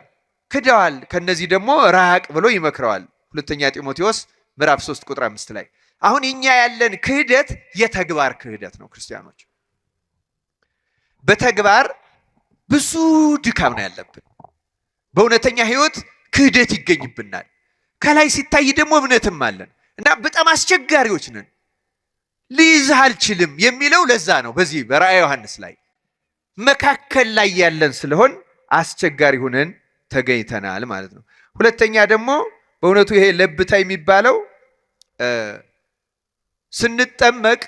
ክደዋል። ከነዚህ ደግሞ ራቅ ብሎ ይመክረዋል። ሁለተኛ ጢሞቴዎስ ምዕራፍ 3 ቁጥር 5 ላይ አሁን እኛ ያለን ክህደት የተግባር ክህደት ነው ክርስቲያኖች። በተግባር ብዙ ድካም ነው ያለብን። በእውነተኛ ህይወት ክህደት ይገኝብናል። ከላይ ሲታይ ደግሞ እምነትም አለን እና በጣም አስቸጋሪዎች ነን። ልይዝህ አልችልም የሚለው ለዛ ነው። በዚህ በራእየ ዮሐንስ ላይ መካከል ላይ ያለን ስለሆን አስቸጋሪ ሆነን ተገኝተናል ማለት ነው። ሁለተኛ ደግሞ በእውነቱ ይሄ ለብታ የሚባለው ስንጠመቅ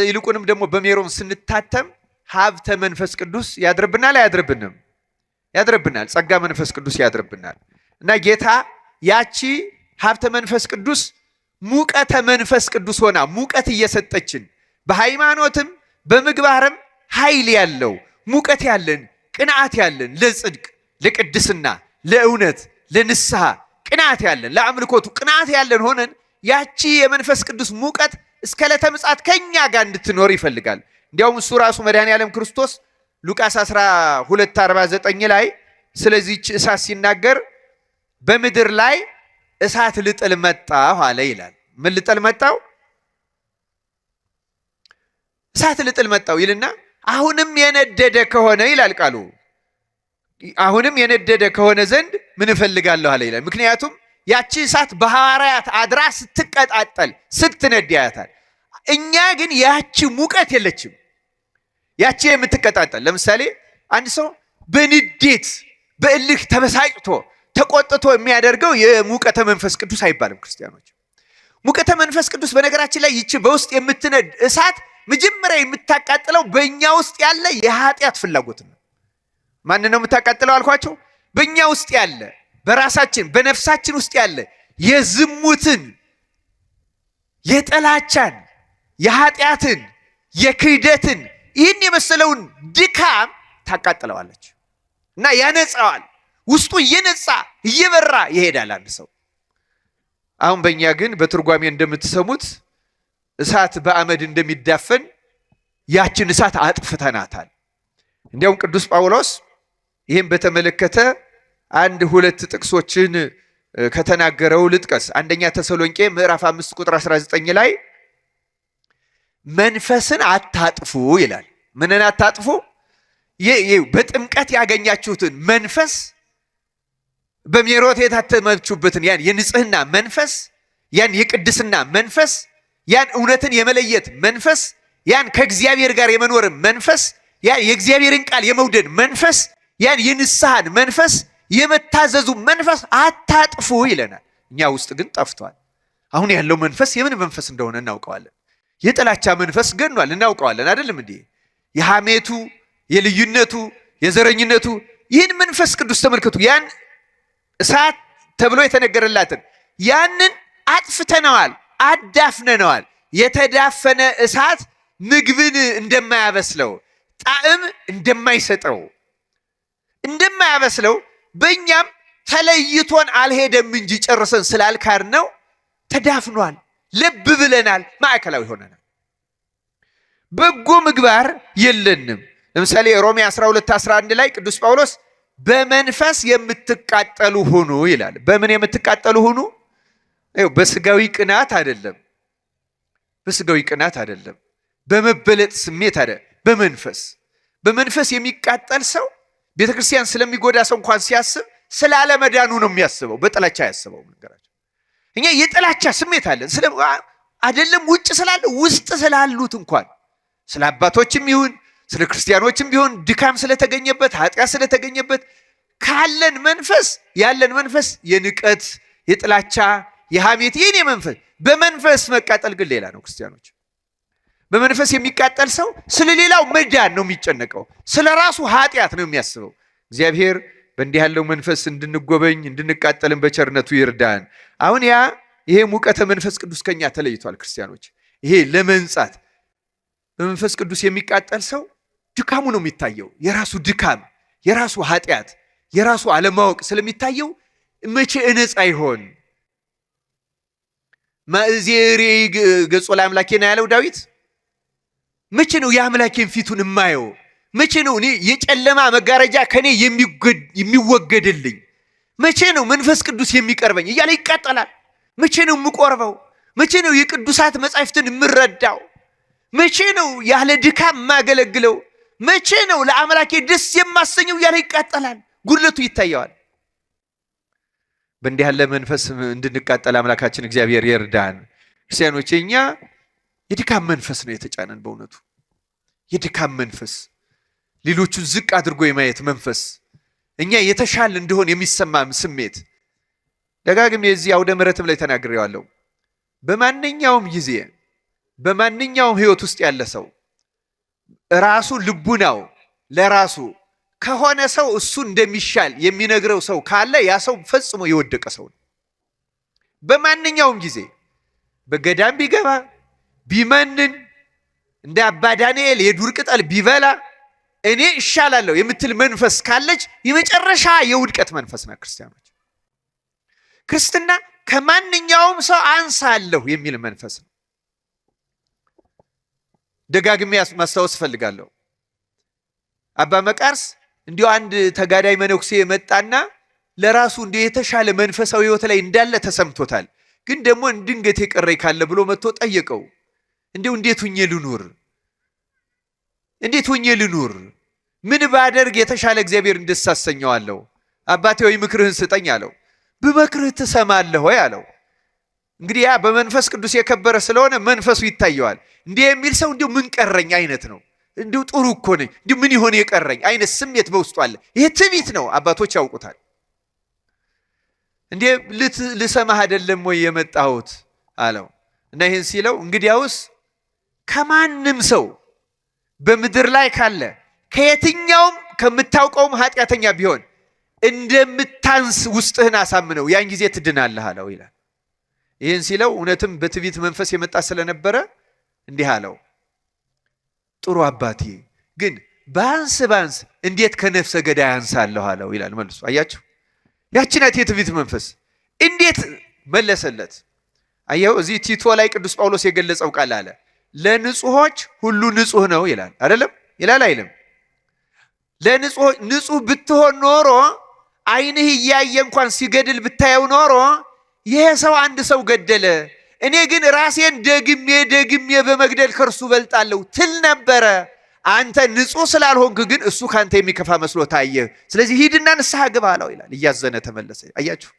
ይልቁንም ደግሞ በሜሮን ስንታተም ሀብተ መንፈስ ቅዱስ ያድርብናል አያድርብንም? ያድርብናል። ጸጋ መንፈስ ቅዱስ ያድርብናል እና ጌታ ያቺ ሀብተ መንፈስ ቅዱስ ሙቀተ መንፈስ ቅዱስ ሆና ሙቀት እየሰጠችን በሃይማኖትም በምግባርም ኃይል ያለው ሙቀት ያለን ቅንዓት ያለን ለጽድቅ ለቅድስና ለእውነት ለንስሐ ቅናት ያለን ለአምልኮቱ ቅናት ያለን ሆነን ያቺ የመንፈስ ቅዱስ ሙቀት እስከ ዕለተ ምጽአት ከኛ ጋር እንድትኖር ይፈልጋል። እንዲያውም እሱ ራሱ መድኃኔዓለም ክርስቶስ ሉቃስ 12:49 ላይ ስለዚህች እሳት ሲናገር በምድር ላይ እሳት ልጥል መጣሁ አለ ይላል። ምን ልጥል መጣሁ? እሳት ልጥል መጣሁ ይልና አሁንም የነደደ ከሆነ ይላል ቃሉ፣ አሁንም የነደደ ከሆነ ዘንድ ምን እፈልጋለሁ አለ ይላል። ምክንያቱም ያቺ እሳት በሐዋርያት አድራ ስትቀጣጠል ስትነድ ያያታል። እኛ ግን ያቺ ሙቀት የለችም፣ ያቺ የምትቀጣጠል። ለምሳሌ አንድ ሰው በንዴት በእልህ ተበሳጭቶ ተቆጥቶ የሚያደርገው የሙቀተ መንፈስ ቅዱስ አይባልም። ክርስቲያኖች ሙቀተ መንፈስ ቅዱስ በነገራችን ላይ ይቺ በውስጥ የምትነድ እሳት መጀመሪያ የምታቃጥለው በእኛ ውስጥ ያለ የኃጢአት ፍላጎት ነው። ማን ነው የምታቃጥለው አልኳቸው? በእኛ ውስጥ ያለ በራሳችን በነፍሳችን ውስጥ ያለ የዝሙትን፣ የጥላቻን፣ የኃጢአትን፣ የክህደትን ይህን የመሰለውን ድካም ታቃጥለዋለች እና ያነጻዋል። ውስጡ እየነጻ እየበራ ይሄዳል አንድ ሰው። አሁን በእኛ ግን በትርጓሜ እንደምትሰሙት እሳት በአመድ እንደሚዳፈን ያችን እሳት አጥፍተናታል። እንዲያውም ቅዱስ ጳውሎስ ይህም በተመለከተ 1-2 ጥቅሶችን ከተናገረው ልጥቀስ። አንደኛ ተሰሎንቄ ምዕራፍ 5 ቁጥር 19 ላይ መንፈስን አታጥፉ ይላል። ምንን አታጥፉ? በጥምቀት ያገኛችሁትን መንፈስ በሜሮት የታተማችሁበትን ያን የንጽህና መንፈስ፣ ያን የቅድስና መንፈስ፣ ያን እውነትን የመለየት መንፈስ፣ ያን ከእግዚአብሔር ጋር የመኖር መንፈስ፣ ያን የእግዚአብሔርን ቃል የመውደድ መንፈስ፣ ያን የንስሐን መንፈስ፣ የመታዘዙ መንፈስ አታጥፉ ይለናል። እኛ ውስጥ ግን ጠፍቷል። አሁን ያለው መንፈስ የምን መንፈስ እንደሆነ እናውቀዋለን። የጥላቻ መንፈስ ገኗል፣ እናውቀዋለን። አይደለም እንዴ? የሐሜቱ፣ የልዩነቱ፣ የዘረኝነቱ ይህን መንፈስ ቅዱስ ተመልከቱ። ያን እሳት ተብሎ የተነገረላትን ያንን አጥፍተነዋል፣ አዳፍነነዋል። የተዳፈነ እሳት ምግብን እንደማያበስለው ጣዕም እንደማያበስለው በእኛም ተለይቶን አልሄደም እንጂ ጨርሰን ስላልካድ ነው ተዳፍኗል። ልብ ብለናል፣ ማዕከላዊ ሆነናል። በጎ ምግባር የለንም። ለምሳሌ ሮሜ 12:11 ላይ ቅዱስ ጳውሎስ በመንፈስ የምትቃጠሉ ሁኑ ይላል። በምን የምትቃጠሉ ሁኑ? በስጋዊ ቅናት አይደለም፣ በስጋዊ ቅናት አይደለም፣ በመበለጥ ስሜት አይደለም፣ በመንፈስ የሚቃጠል ሰው ቤተክርስቲያን ስለሚጎዳ ሰው እንኳን ሲያስብ ስላለመዳኑ ነው የሚያስበው፣ በጥላቻ ያስበው። ነገራቸው እኛ የጥላቻ ስሜት አለን አይደለም፣ ውጭ ስላለ ውስጥ ስላሉት እንኳን ስለ አባቶችም ይሁን ስለ ክርስቲያኖችም ቢሆን ድካም ስለተገኘበት ኃጢአት ስለተገኘበት ያለን መንፈስ የንቀት፣ የጥላቻ፣ የሐሜት የኔ መንፈስ። በመንፈስ መቃጠል ግን ሌላ ነው። ክርስቲያኖች በመንፈስ የሚቃጠል ሰው ስለ ሌላው መዳን ነው የሚጨነቀው፣ ስለ ራሱ ኃጢአት ነው የሚያስበው። እግዚአብሔር በእንዲህ ያለው መንፈስ እንድንጎበኝ እንድንቃጠልን በቸርነቱ ይርዳን። አሁን ይሄ ሙቀተ መንፈስ ቅዱስ ከኛ ተለይቷል። ክርስቲያኖች ይሄ ለመንጻት በመንፈስ ቅዱስ የሚቃጠል ሰው ድካሙ ነው የሚታየው። የራሱ ድካም፣ የራሱ ኃጢአት፣ የራሱ አለማወቅ ስለሚታየው መቼ እነጻ ይሆን? ማእዜሪ ገጾ ለአምላኬ ነው ያለው ዳዊት። መቼ ነው የአምላኬን ፊቱን የማየው? መቼ ነው እኔ የጨለማ መጋረጃ ከኔ የሚወገድልኝ? መቼ ነው መንፈስ ቅዱስ የሚቀርበኝ እያለ ይቃጠላል። መቼ ነው የምቆርበው? መቼ ነው የቅዱሳት መጻሕፍትን የምረዳው? መቼ ነው ያለ ድካም የማገለግለው? መቼ ነው ለአምላኬ ደስ የማሰኘው እያለ ይቃጠላል። ጉድለቱ ይታየዋል። በእንዲህ ያለ መንፈስ እንድንቃጠል አምላካችን እግዚአብሔር ይርዳን። ክርስቲያኖች እኛ የድካም መንፈስ ነው የተጫነን። በእውነቱ የድካም መንፈስ፣ ሌሎቹን ዝቅ አድርጎ የማየት መንፈስ፣ እኛ የተሻል እንደሆን የሚሰማ ስሜት ደጋግሜ የዚህ አውደ ምሕረትም ላይ ተናግሬዋለሁ። በማንኛውም ጊዜ በማንኛውም ህይወት ውስጥ ያለ ሰው ራሱ ልቡናው ለራሱ ከሆነ ሰው እሱ እንደሚሻል የሚነግረው ሰው ካለ ያ ሰው ፈጽሞ የወደቀ ሰው ነው። በማንኛውም ጊዜ በገዳም ቢገባ ቢመንን እንደ አባ ዳንኤል የዱር ቅጠል ቢበላ እኔ እሻላለሁ የምትል መንፈስ ካለች የመጨረሻ የውድቀት መንፈስ ነው። ክርስትና ከማንኛውም ሰው አንሳለሁ የሚል መንፈስ ነው። ደጋግሜ ማስታወስ ፈልጋለሁ። አባ መቃርስ እንዲሁ አንድ ተጋዳይ መነኩሴ መጣና ለራሱ እንዲሁ የተሻለ መንፈሳዊ ህይወት ላይ እንዳለ ተሰምቶታል። ግን ደግሞ ድንገት የቀረኝ ካለ ብሎ መጥቶ ጠየቀው። እንዲሁ እንዴት ሆኜ ልኑር? ምን ባደርግ የተሻለ እግዚአብሔር እንደሳሰኘዋለሁ? አባቴ ወይ ምክርህን ስጠኝ አለው። በመክርህ ትሰማለህ ወይ አለው። እንግዲህ ያ በመንፈስ ቅዱስ የከበረ ስለሆነ መንፈሱ ይታየዋል። እንዲህ የሚል ሰው እንዲሁ ምን ቀረኝ አይነት ነው። እንዲሁ ጥሩ እኮ ነኝ፣ እንዲሁ ምን ይሆን የቀረኝ አይነት ስሜት በውስጡ አለ። ይሄ ትዕቢት ነው፣ አባቶች ያውቁታል። እንዴ ልሰማህ አይደለም ወይ የመጣሁት አለው። እና ይህን ሲለው እንግዲያውስ ከማንም ሰው በምድር ላይ ካለ ከየትኛውም ከምታውቀውም ኃጢአተኛ ቢሆን እንደምታንስ ውስጥህን አሳምነው፣ ያን ጊዜ ትድናለህ አለው ይላል። ይህን ሲለው እውነትም በትዕቢት መንፈስ የመጣ ስለነበረ እንዲህ አለው፣ ጥሩ አባቴ ግን ባንስ እንዴት ከነፍሰ ገዳይ አንሳለሁ አለው ይላል መልሶ። አያችሁ፣ ያቺ ናት የትዕቢት መንፈስ። እንዴት መለሰለት? አየው፣ እዚህ ቲቶ ላይ ቅዱስ ጳውሎስ የገለጸው ቃል አለ፣ ለንጹሖች ሁሉ ንጹህ ነው ይላል። አይደለም ይላል አይልም? ለንጹህ ንጹህ ብትሆን ኖሮ ዓይንህ እያየ እንኳን ሲገድል ብታየው ኖሮ ይሄ ሰው አንድ ሰው ገደለ፣ እኔ ግን ራሴን ደግሜ በመግደል ከእርሱ በልጣለሁ ትል ነበረ። አንተ ንጹህ ስላልሆንክ ግን እሱ ካንተ የሚከፋ መስሎ ታየህ። ስለዚህ ሂድና ንስሐ ግባ አለው ይላል። እያዘነ ተመለሰ። አያችሁ፣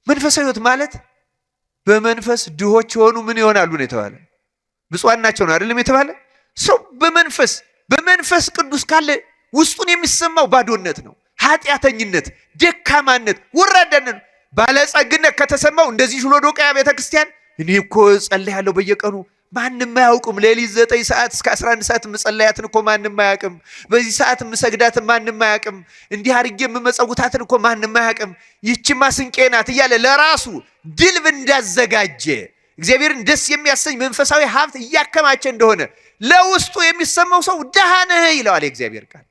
መንፈሳዊ ሕይወት ማለት በመንፈስ ድሆች የሆኑ ምን ይሆናሉ ነው የተባለ? ብፁዓን ናቸው ነው አይደለም የተባለ? ሰው በመንፈስ ቅዱስ ካለ ውስጡን የሚሰማው ባዶነት ነው፣ ኃጢአተኝነት፣ ደካማነት፣ ወራዳነት። ባለጸግነት ከተሰማው እንደዚህ ሎዶቅያ ቤተክርስቲያን እኔ እኮ ጸልያለሁ በየቀኑ ማንም አያውቅም። ሌሊት 9 ሰዓት እስከ 11 ሰዓት መጸለያትን እኮ ማንም አያውቅም። በዚህ ሰዓት መሰግዳትን ማንም አያውቅም። እንዲህ አድርጌ መጸውታትን እኮ ማንም አያውቅም። ይህችማ ስንቄ ናት እያለ ለራሱ ድልብ እንዳዘጋጀ እግዚአብሔርን ደስ የሚያሰኝ መንፈሳዊ ሀብት እያከማቸ እንደሆነ ለውስጡ የሚሰማው ሰው ደሃ ነህ ይለዋል የእግዚአብሔር ቃል።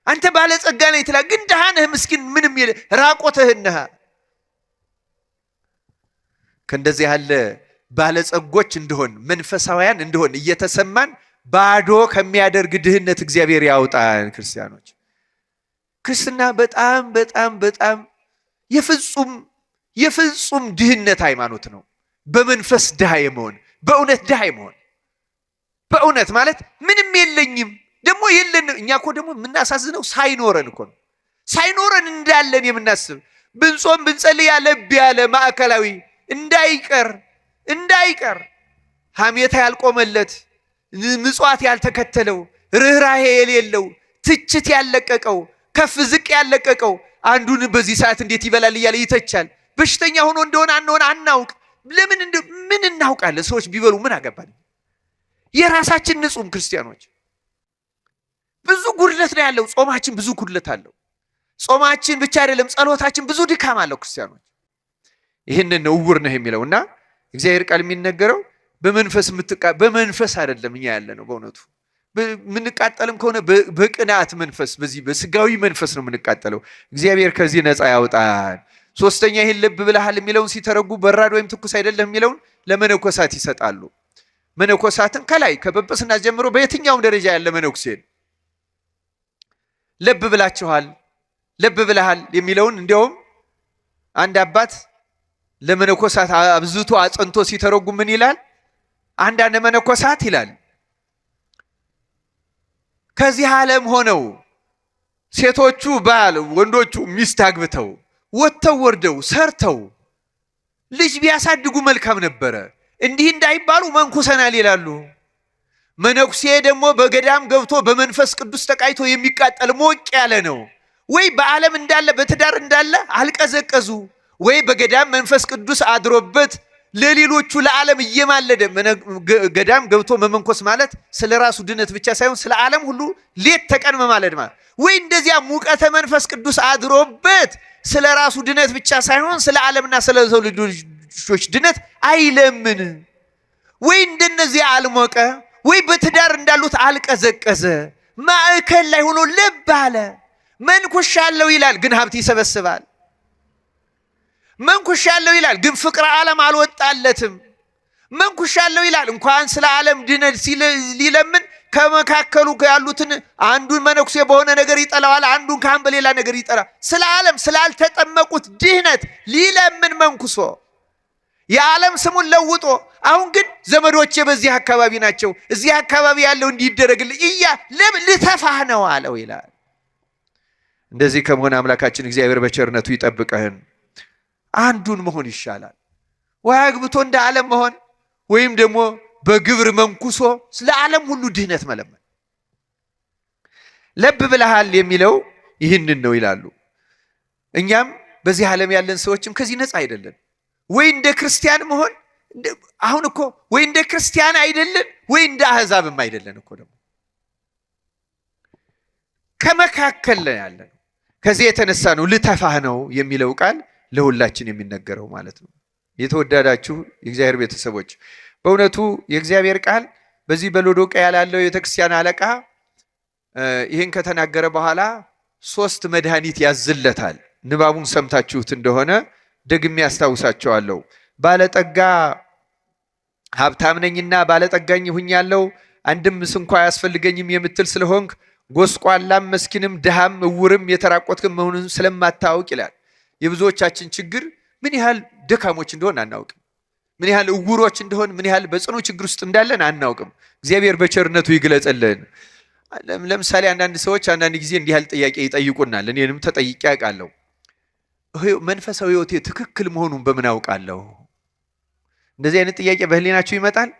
አንተ ባለጸጋ ነህ ትላለህ፣ ግን ደሃ ነህ፣ ምስኪን፣ ምንም ራቆትህን ነህ። ከእንደዚህ ያለ ባለጸጎች እንደሆን መንፈሳውያን እንደሆን እየተሰማን ባዶ ከሚያደርግ ድህነት እግዚአብሔር ያውጣን። ክርስቲያኖች፣ ክርስትና በጣም የፍጹም ድህነት ሃይማኖት ነው። በመንፈስ ድሃ የመሆን፣ በእውነት ድሃ የመሆን። በእውነት ማለት ምንም የለኝም ደግሞ የለንም። እኛ እኮ ደግሞ የምናሳዝነው ሳይኖረን እኮ ነው። ሳይኖረን እንዳለን የምናስብ ብንጾም ብንጸልይ ያለ ማዕከላዊ እንዳይቀር ሐሜታ ያልቆመለት፣ ምጽዋት ያልተከተለው፣ ርኅራሄ የሌለው፣ ትችት ያለቀቀው፣ ከፍ ዝቅ ያለቀቀው አንዱን በዚህ ሰዓት እንዴት ይበላል እያለ ይተቻል። በሽተኛ ሆኖ እንደሆነ አናውቅ። ለምን ምን እናውቃለን? ሰዎች ቢበሉ ምን አገባን? የራሳችን ንጹም ክርስቲያኖች ብዙ ጉድለት ነው ያለው። ጾማችን ብዙ ጉድለት አለው። ጾማችን ብቻ አይደለም፣ ጸሎታችን ብዙ ድካም አለው። ክርስቲያኖች ይህንን ነው እውር ነህ የሚለው እና እግዚአብሔር ቃል የሚነገረው በመንፈስ አይደለም እኛ ያለ ነው። በእውነቱ የምንቃጠልም ከሆነ በቅናት መንፈስ፣ በዚህ በስጋዊ መንፈስ ነው የምንቃጠለው። እግዚአብሔር ከዚህ ነፃ ያውጣን። ሶስተኛ ይህን ልብ ብለሃል የሚለውን ሲተረጉ በራድ ወይም ትኩስ አይደለም የሚለውን ለመነኮሳት ይሰጣሉ። መነኮሳትን ከላይ ከጵጵስና ጀምሮ በየትኛውም ደረጃ ያለ መነኩሴን ልብ ብለሃል የሚለውን እንዲያውም አንድ አባት ለመነኮሳት አብዝቶ አጽንቶ ሲተረጉም ምን ይላል? አንዳንድ መነኮሳት ይላል ከዚህ ዓለም ሆነው ሴቶቹ ባል ወንዶቹ ሚስት አግብተው ወጥተው ወርደው ሰርተው ልጅ ቢያሳድጉ መልካም ነበረ፣ እንዲህ እንዳይባሉ መንኩሰናል ይላሉ። መነኩሴ ደግሞ በገዳም ገብቶ በመንፈስ ቅዱስ ተቃይቶ የሚቃጠል ሞቅ ያለ ነው። ወይ በዓለም እንዳለ በትዳር እንዳለ አልቀዘቀዙ፣ ወይ በገዳም መንፈስ ቅዱስ አድሮበት ለሌሎቹ ለዓለም እየማለደ። ገዳም ገብቶ መመንኮስ ማለት ስለ ራሱ ድነት ብቻ ሳይሆን ስለ ዓለም ሁሉ ሌት ተቀን መማለድ ማለት። ወይ እንደዚያ ሙቀተ መንፈስ ቅዱስ አድሮበት ስለ ራሱ ድነት ብቻ ሳይሆን ስለ ዓለምና ስለ ሰው ልጆች ድነት አይለምን። ወይ እንደነዚህ አልሞቀ፣ ወይ በትዳር እንዳሉት አልቀዘቀዘ። ማዕከል ላይ ሆኖ ልብ አለ። መንኩሻለሁ ይላል ግን ሀብት ይሰበስባል። መንኩሻለሁ ይላል ግን ፍቅረ ዓለም አልወጣለትም። መንኩሻለሁ ይላል እንኳን ስለ ዓለም ድነት ሊለምን ከመካከሉ ያሉትን አንዱን መነኩሴ በሆነ ነገር ይጠላዋል፣ አንዱን ካህን በሌላ ነገር ይጠላ። ስለ ዓለም ስላልተጠመቁት ድህነት ሊለምን መንኩሶ የዓለም ስሙን ለውጦ አሁን ግን ዘመዶቼ በዚህ አካባቢ ናቸው፣ እዚህ አካባቢ ያለው እንዲደረግልኝ ልተፋህ ነው አለው ይላል። እንደዚህ ከመሆን አምላካችን እግዚአብሔር በቸርነቱ ይጠብቀህን። አንዱን መሆን ይሻላል። ወይ አግብቶ እንደ ዓለም መሆን ወይም ደግሞ በግብር መንኩሶ ስለ ዓለም ሁሉ ድህነት መለመን። ለብ ብለሃል የሚለው ይህንን ነው ይላሉ። እኛም በዚህ ዓለም ያለን ሰዎችም ከዚህ ነፃ አይደለን። ወይ እንደ ክርስቲያን መሆን አሁን እኮ ወይ እንደ ክርስቲያን አይደለን ወይ እንደ አሕዛብም አይደለን እኮ ደግሞ ከመካከል ላይ ያለን። ከዚህ የተነሳ ነው ልተፋህ ነው የሚለው ቃል ለሁላችን የሚነገረው ማለት ነው። የተወደዳችሁ የእግዚአብሔር ቤተሰቦች በእውነቱ የእግዚአብሔር ቃል በዚህ በሎዶቅያ ያለው የቤተክርስቲያን አለቃ ይህን ከተናገረ በኋላ 3 መድኃኒት ያዝለታል። ንባቡን ሰምታችሁት እንደሆነ ደግሜ ያስታውሳቸዋለሁ። ባለጠጋ ሀብታም ነኝና ባለጠጋኝ ሁኛለሁ፣ አንድም ስንኳ አያስፈልገኝም የምትል ስለሆንክ ጎስቋላም መስኪንም ድሃም እውርም የተራቆትክም መሆኑን ስለማታውቅ ይላል። የብዙዎቻችን ችግር ምን ያህል ደካሞች እንደሆን አናውቅም። ምን ያህል እውሮች እንደሆን፣ ምን ያህል በጽኑ ችግር ውስጥ እንዳለን አናውቅም። እግዚአብሔር በቸርነቱ ይግለጽልን። ለምሳሌ አንዳንድ ሰዎች አንዳንድ ጊዜ እንዲህ ያህል ጥያቄ ይጠይቁናል። እኔንም ተጠይቄ አውቃለሁ። መንፈሳዊ ሕይወቴ ትክክል መሆኑን በምን አውቃለሁ? እንደዚህ አይነት ጥያቄ በህሊናችሁ ይመጣል።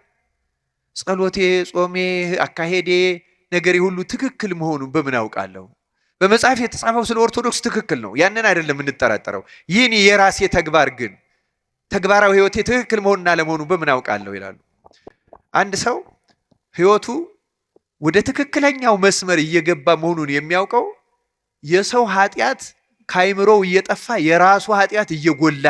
ጸሎቴ፣ ጾሜ፣ አካሄዴ፣ ነገሬ ሁሉ ትክክል መሆኑን በምን አውቃለሁ? በመጽሐፍ የተጻፈው ስለ ኦርቶዶክስ ትክክል ነው፣ ያንን አይደለም የምንጠራጠረው። ይህን የራሴ ተግባር ግን ተግባራዊ ሕይወቴ ትክክል መሆኑን አለመሆኑን በምን አውቃለሁ ይላሉ። አንድ ሰው ሕይወቱ ወደ ትክክለኛው መስመር እየገባ መሆኑን የሚያውቀው የሰው ኃጢአት ከአይምሮው እየጠፋ የራሱ ኃጢአት እየጎላ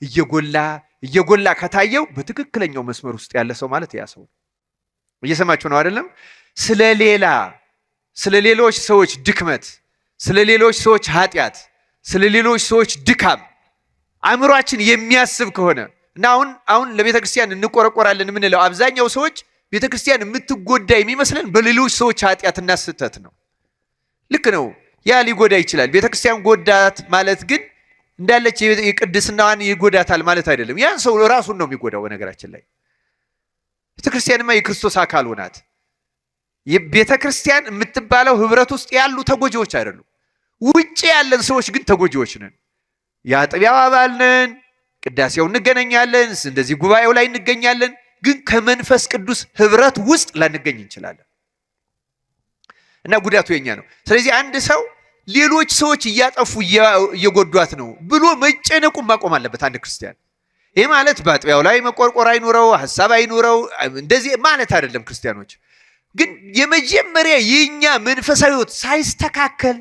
እየጎላ እየጎላ ከታየው በትክክለኛው መስመር ውስጥ ያለ ሰው ማለት ያ ሰው። እየሰማችሁ ነው አይደለም? ስለ ሌሎች ሰዎች ድክመት፣ ስለ ሌሎች ሰዎች ኃጢአት፣ ስለ ሌሎች ሰዎች ድካም አእምሯችን የሚያስብ ከሆነ እና አሁን ለቤተ ክርስቲያን እንቆረቆራለን የምንለው አብዛኛው ሰዎች ቤተ ክርስቲያን የምትጎዳ የሚመስለን በሌሎች ሰዎች ኃጢአትና ስህተት ነው። ልክ ነው፣ ያ ሊጎዳ ይችላል። ቤተ ክርስቲያን ጎዳት ማለት ግን እንዳለች የቅድስናዋን ይጎዳታል ማለት አይደለም። ያን ሰው ራሱን ነው የሚጎዳው። በነገራችን ላይ ቤተ ክርስቲያንማ የክርስቶስ አካል ናት። የቤተ ክርስቲያን የምትባለው ህብረት ውስጥ ያሉ ተጎጂዎች አይደሉም። ውጭ ያለን ሰዎች ግን ተጎጂዎች ነን። የአጥቢያው አባል ነን፣ ቅዳሴው እንገናኛለን፣ እንደዚህ ጉባኤው ላይ እንገኛለን፣ ግን ከመንፈስ ቅዱስ ህብረት ውስጥ ላንገኝ እንችላለን እና ጉዳቱ የኛ ነው። ስለዚህ አንድ ሰው ሌሎች ሰዎች እያጠፉ እየጎዷት ነው ብሎ መጨነቁን ማቆም አለበት አንድ ክርስቲያን። ይህ ማለት በአጥቢያው ላይ መቆርቆር አይኑረው፣ ሀሳብ አይኑረው እንደዚህ ማለት አይደለም። ክርስቲያኖች ግን የመጀመሪያ የኛ መንፈሳዊ ህይወት ሳይስተካከል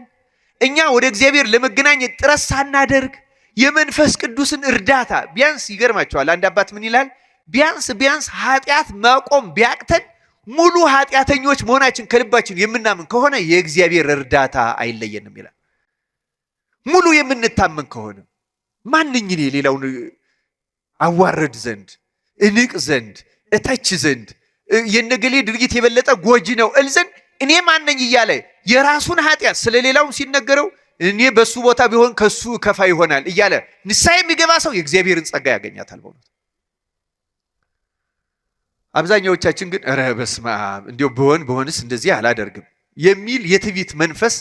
እኛ ወደ እግዚአብሔር ለመገናኘት ጥረት ሳናደርግ የመንፈስ ቅዱስን እርዳታ ቢያንስ ይገርማቸዋል። አንድ አባት ምን ይላል? ቢያንስ ኃጢአት ማቆም ቢያቅተን ሙሉ ኃጢአተኞች መሆናችን ከልባችን የምናምን ከሆነ የእግዚአብሔር እርዳታ አይለየንም ይላል። ሙሉ የምንታመን ከሆነ ማንኝ እኔ ሌላውን አዋረድ ዘንድ እንቅ ዘንድ እተች ዘንድ የነገሌ ድርጊት የበለጠ ጎጂ ነው እል ዘንድ እኔ ማነኝ እያለ የራሱን ኃጢአት ስለሌላው ሲነገረው እኔ በሱ ቦታ ቢሆን ከሱ ከፋ ይሆናል እያለ ንስሐ የሚገባ ሰው የእግዚአብሔርን ጸጋ ያገኛታል። በእውነት አብዛኛዎቻችን ግን ኧረ በስመ አብ እንዲያው በሆንስ እንደዚህ አላደርግም የሚል የትዕቢት መንፈስ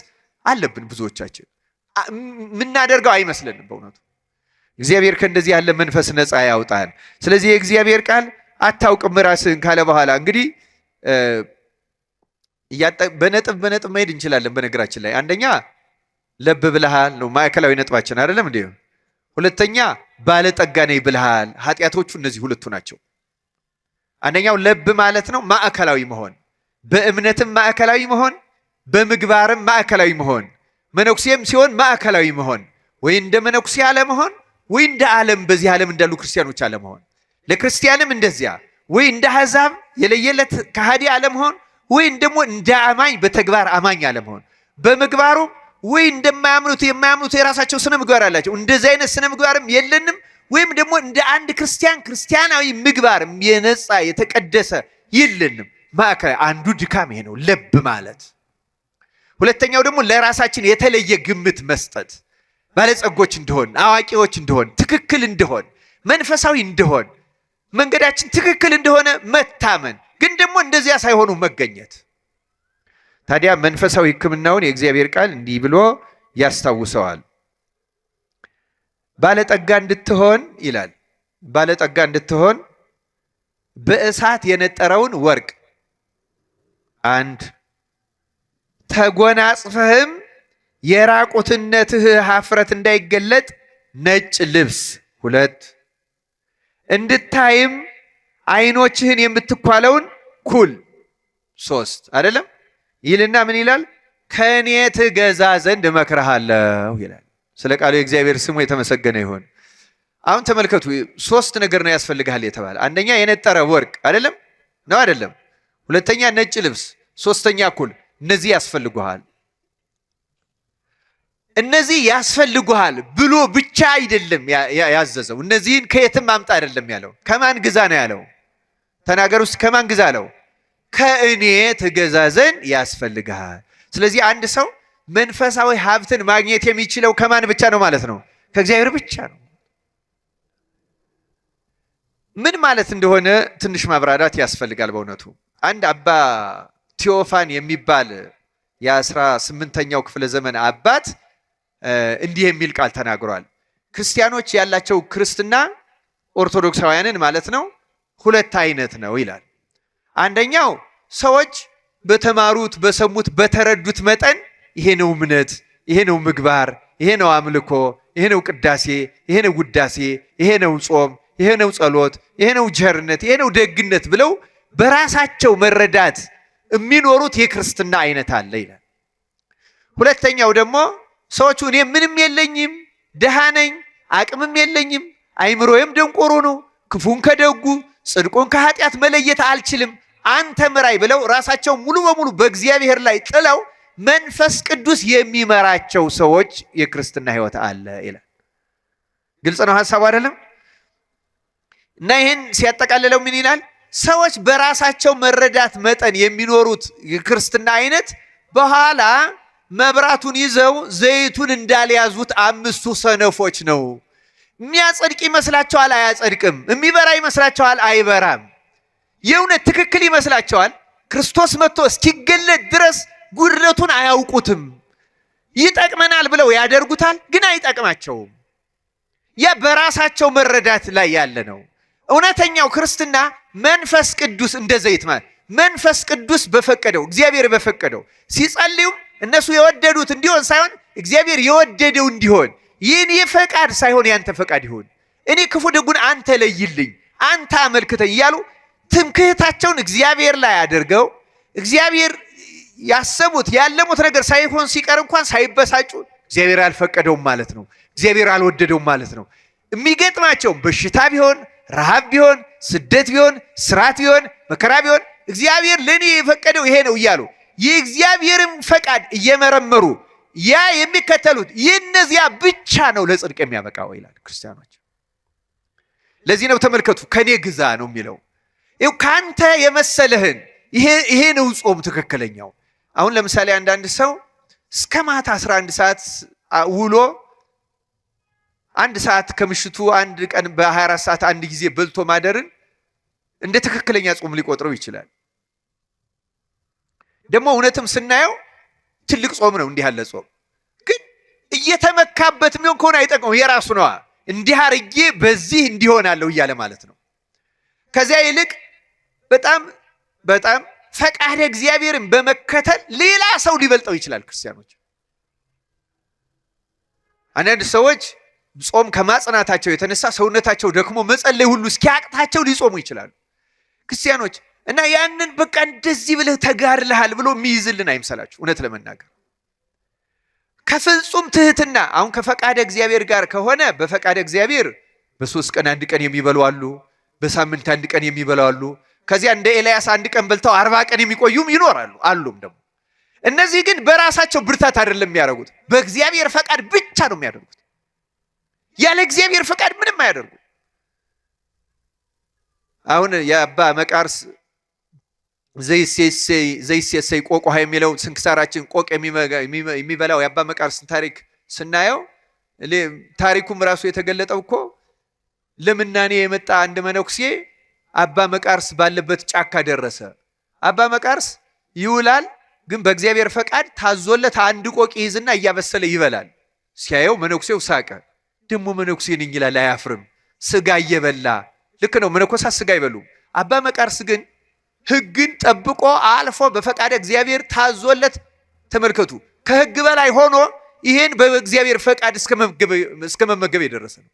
አለብን። ብዙዎቻችን የምናደርገው አይመስለንም። በእውነቱ እግዚአብሔር ከእንደዚህ ያለ መንፈስ ነፃ ያውጣን። ስለዚህ የእግዚአብሔር ቃል አታውቅም ራስህን ካለ በኋላ እንግዲህ በነጥብ መሄድ እንችላለን። በነገራችን ላይ አንደኛ ለብ ብለሃል ነው ማዕከላዊ ነጥባችን አይደለም እንዴ? ሁለተኛ ባለጠጋ ነኝ ብለሃል። ኃጢአቶቹ እነዚህ ሁለቱ ናቸው። አንደኛው ለብ ማለት ነው ማዕከላዊ መሆን፣ በእምነትም ማዕከላዊ መሆን፣ በምግባርም ማዕከላዊ መሆን፣ መነኩሴም ሲሆን ማዕከላዊ መሆን፣ ወይ እንደ መነኩሴ አለመሆን፣ ወይ እንደ ዓለም በዚህ ዓለም እንዳሉ ክርስቲያኖች አለመሆን፣ ለክርስቲያንም እንደዚያ ወይ እንደ አሕዛብ የለየለት ከሃዲ አለመሆን፣ ወይም ደግሞ እንደ አማኝ በተግባር አማኝ አለመሆን፣ በምግባሩ ወይ እንደማያምኑት የማያምኑት የራሳቸው ስነ ምግባር አላቸው። እንደዚህ አይነት ስነ ምግባርም የለንም። ወይም ደግሞ እንደ አንድ ክርስቲያን ክርስቲያናዊ ምግባርም የነጻ የተቀደሰ የለንም። ማዕከል አንዱ ድካም ይሄ ነው፣ ለብ ማለት። ሁለተኛው ደግሞ ለራሳችን የተለየ ግምት መስጠት፣ ባለጸጎች እንደሆን፣ አዋቂዎች እንደሆን፣ ትክክል እንደሆን፣ መንፈሳዊ እንደሆን፣ መንገዳችን ትክክል እንደሆነ መታመን፣ ግን ደግሞ እንደዚያ ሳይሆኑ መገኘት። ታዲያ መንፈሳዊ ሕክምናውን የእግዚአብሔር ቃል እንዲህ ብሎ ያስታውሰዋል። ባለጠጋ እንድትሆን ይላል። ባለጠጋ እንድትሆን በእሳት የነጠረውን ወርቅ አንድ፣ ተጎናጽፈህም የራቁትነትህ ኀፍረት እንዳይገለጥ ነጭ ልብስ ሁለት፣ እንድታይም ዓይኖችህን የምትኳለውን ኩል ሶስት። አይደለም ይልና ምን ይላል? ከእኔ ትገዛ ዘንድ እመክርሃለሁ ይላል። ስለ ቃሉ የእግዚአብሔር ስሙ የተመሰገነ ይሁን። አሁን ተመልከቱ፣ ሶስት ነገር ነው ያስፈልግሃል የተባለ። አንደኛ የነጠረ ወርቅ አይደለም ነው አይደለም። ሁለተኛ ነጭ ልብስ፣ ሶስተኛ ኩል። እነዚህ ያስፈልጉሃል። እነዚህ ያስፈልጉሃል ብሎ ብቻ አይደለም ያዘዘው። እነዚህን ከየትም አምጣ አይደለም ያለው። ከማን ግዛ ነው ያለው? ተናገር ውስጥ ከማን ግዛ አለው? ከእኔ ትገዛ ዘንድ ያስፈልግሃል። ስለዚህ አንድ ሰው መንፈሳዊ ሀብትን ማግኘት የሚችለው ከማን ብቻ ነው ማለት ነው? ከእግዚአብሔር ብቻ ነው። ምን ማለት እንደሆነ ትንሽ ማብራራት ያስፈልጋል። በእውነቱ አንድ አባ ቴዎፋን የሚባል የ18ኛው ክፍለ ዘመን አባት እንዲህ የሚል ቃል ተናግሯል። ክርስቲያኖች ያላቸው ክርስትና ኦርቶዶክሳውያንን ማለት ነው ሁለት አይነት ነው ይላል። አንደኛው ሰዎች በተማሩት በሰሙት በተረዱት መጠን ይሄ ነው እምነት፣ ይሄ ነው ምግባር፣ ይሄ ነው አምልኮ፣ ይሄ ነው ቅዳሴ፣ ይሄ ነው ውዳሴ፣ ይሄ ነው ጾም፣ ይሄ ነው ጸሎት፣ ይሄ ነው ቸርነት፣ ይሄ ነው ደግነት ብለው በራሳቸው መረዳት የሚኖሩት የክርስትና አይነት አለ ይላል። ሁለተኛው ደግሞ ሰዎቹ እኔ ምንም የለኝም፣ ደሃ ነኝ፣ አቅምም የለኝም፣ አይምሮዬም ደንቆሮ ነው፣ ክፉን ከደጉ ጽድቁን ከኃጢአት መለየት አልችልም፣ አንተ ምራይ ብለው ራሳቸው ሙሉ በሙሉ በእግዚአብሔር ላይ ጥለው መንፈስ ቅዱስ የሚመራቸው ሰዎች የክርስትና ሕይወት አለ ይላል። ግልጽ ነው ሐሳቡ አይደለም? እና ይህን ሲያጠቃልለው ምን ይላል? ሰዎች በራሳቸው መረዳት መጠን የሚኖሩት የክርስትና አይነት በኋላ መብራቱን ይዘው ዘይቱን እንዳልያዙት አምስቱ ሰነፎች ነው። የሚያጸድቅ ይመስላቸዋል፣ አያጸድቅም። የሚበራ ይመስላቸዋል፣ አይበራም። የእውነት ትክክል ይመስላቸዋል። ክርስቶስ መጥቶ እስኪገለጥ ድረስ ጉድለቱን አያውቁትም። ይጠቅመናል ብለው ያደርጉታል፣ ግን አይጠቅማቸውም። ያ በራሳቸው መረዳት ላይ ያለ ነው። እውነተኛው ክርስትና መንፈስ ቅዱስ እንደ ዘይት ማለት መንፈስ ቅዱስ በፈቀደው እግዚአብሔር በፈቀደው ሲጸልዩም እነሱ የወደዱት እንዲሆን ሳይሆን እግዚአብሔር የወደደው እንዲሆን፣ ይህን የፈቃድ ሳይሆን ያንተ ፈቃድ ይሁን፣ እኔ ክፉ ደጉን አንተ ለይልኝ፣ አንተ አመልክተኝ እያሉ ትምክህታቸውን እግዚአብሔር ላይ አድርገው እግዚአብሔር ያሰቡት ያለሙት ነገር ሳይሆን ሲቀር እንኳን ሳይበሳጩ እግዚአብሔር አልፈቀደውም ማለት ነው፣ እግዚአብሔር አልወደደውም ማለት ነው። የሚገጥማቸው በሽታ ቢሆን፣ ረሃብ ቢሆን፣ ስደት ቢሆን፣ ስራት ቢሆን፣ መከራ ቢሆን እግዚአብሔር ለኔ የፈቀደው ይሄ ነው እያሉ የእግዚአብሔርን ፈቃድ እየመረመሩ ያ የሚከተሉት የእነዚያ ብቻ ነው ለጽድቅ የሚያበቃው ይላል ክርስቲያኖች። ለዚህ ነው ተመልከቱ ከኔ ግዛ ነው የሚለው። ይኸው ካንተ የመሰለህን ይሄ ነው ጾም ትክክለኛው። አሁን ለምሳሌ አንዳንድ ሰው እስከ ማታ 11 ሰዓት ውሎ አንድ ሰዓት ከምሽቱ አንድ ቀን በ24 ሰዓት አንድ ጊዜ በልቶ ማደርን እንደ ትክክለኛ ጾም ሊቆጥረው ይችላል። ደግሞ እውነትም ስናየው ትልቅ ጾም ነው። እንዲህ ያለ ጾም ግን እየተመካበት የሚሆን ከሆነ አይጠቅመው፣ የራሱ ነዋ። እንዲህ አርጌ በዚህ እንዲሆናለሁ እያለ ማለት ነው። ከዚያ ይልቅ በጣም ፈቃደ እግዚአብሔርን በመከተል ሌላ ሰው ሊበልጠው ይችላል። ክርስቲያኖች አንዳንድ ሰዎች ጾም ከማጽናታቸው የተነሳ ሰውነታቸው ደክሞ መጸለይ ሁሉ እስኪያቅታቸው ሊጾሙ ይችላሉ ክርስቲያኖች። እና ያንን በቃ እንደዚህ ብለህ ተጋድለሃል ብሎ የሚይዝልን አይምሰላችሁ። እውነት ለመናገር ከፍጹም ትህትና አሁን ከፈቃደ እግዚአብሔር ጋር ከሆነ በፈቃደ እግዚአብሔር በ3 ቀን አንድ ቀን የሚበሉ አሉ፣ በሳምንት አንድ ቀን የሚበሉ አሉ፣ ከዚያ እንደ ኤልያስ አንድ ቀን በልተው 40 ቀን የሚቆዩም ይኖራሉ አሉም ደግሞ። እነዚህ ግን በራሳቸው ብርታት አይደለም የሚያደርጉት፣ በእግዚአብሔር ፈቃድ ብቻ ነው የሚያደርጉት። ያለ እግዚአብሔር ፈቃድ ምንም አያደርጉ። አሁን የአባ መቃርስ ዘይሴሰይ ቆቅ ውሃ የሚለው ስንክሳራችን ቆቅ የሚበላው የአባ መቃርስን ታሪክ ስናየው ታሪኩም ራሱ የተገለጠው እኮ ለምናኔ የመጣ አንድ መነኩሴ አባ መቃርስ ባለበት ጫካ ደረሰ። አባ መቃርስ ይውላል፣ ግን በእግዚአብሔር ፈቃድ ታዞለት አንድ ቆቅ ይይዝና እያበሰለ ይበላል። ሲያየው መነኩሴው ሳቀ። ደግሞ መነኩሴ ነኝ ይላል፣ አያፍርም። ስጋ እየበላ ልክ ነው፣ መነኮሳት ስጋ አይበሉም። አባ መቃርስ ግን ሕግን ጠብቆ አልፎ በፈቃደ እግዚአብሔር ታዞለት፣ ተመልከቱ፣ ከሕግ በላይ ሆኖ ይሄን በእግዚአብሔር ፈቃድ እስከ መመገብ የደረሰ ነው።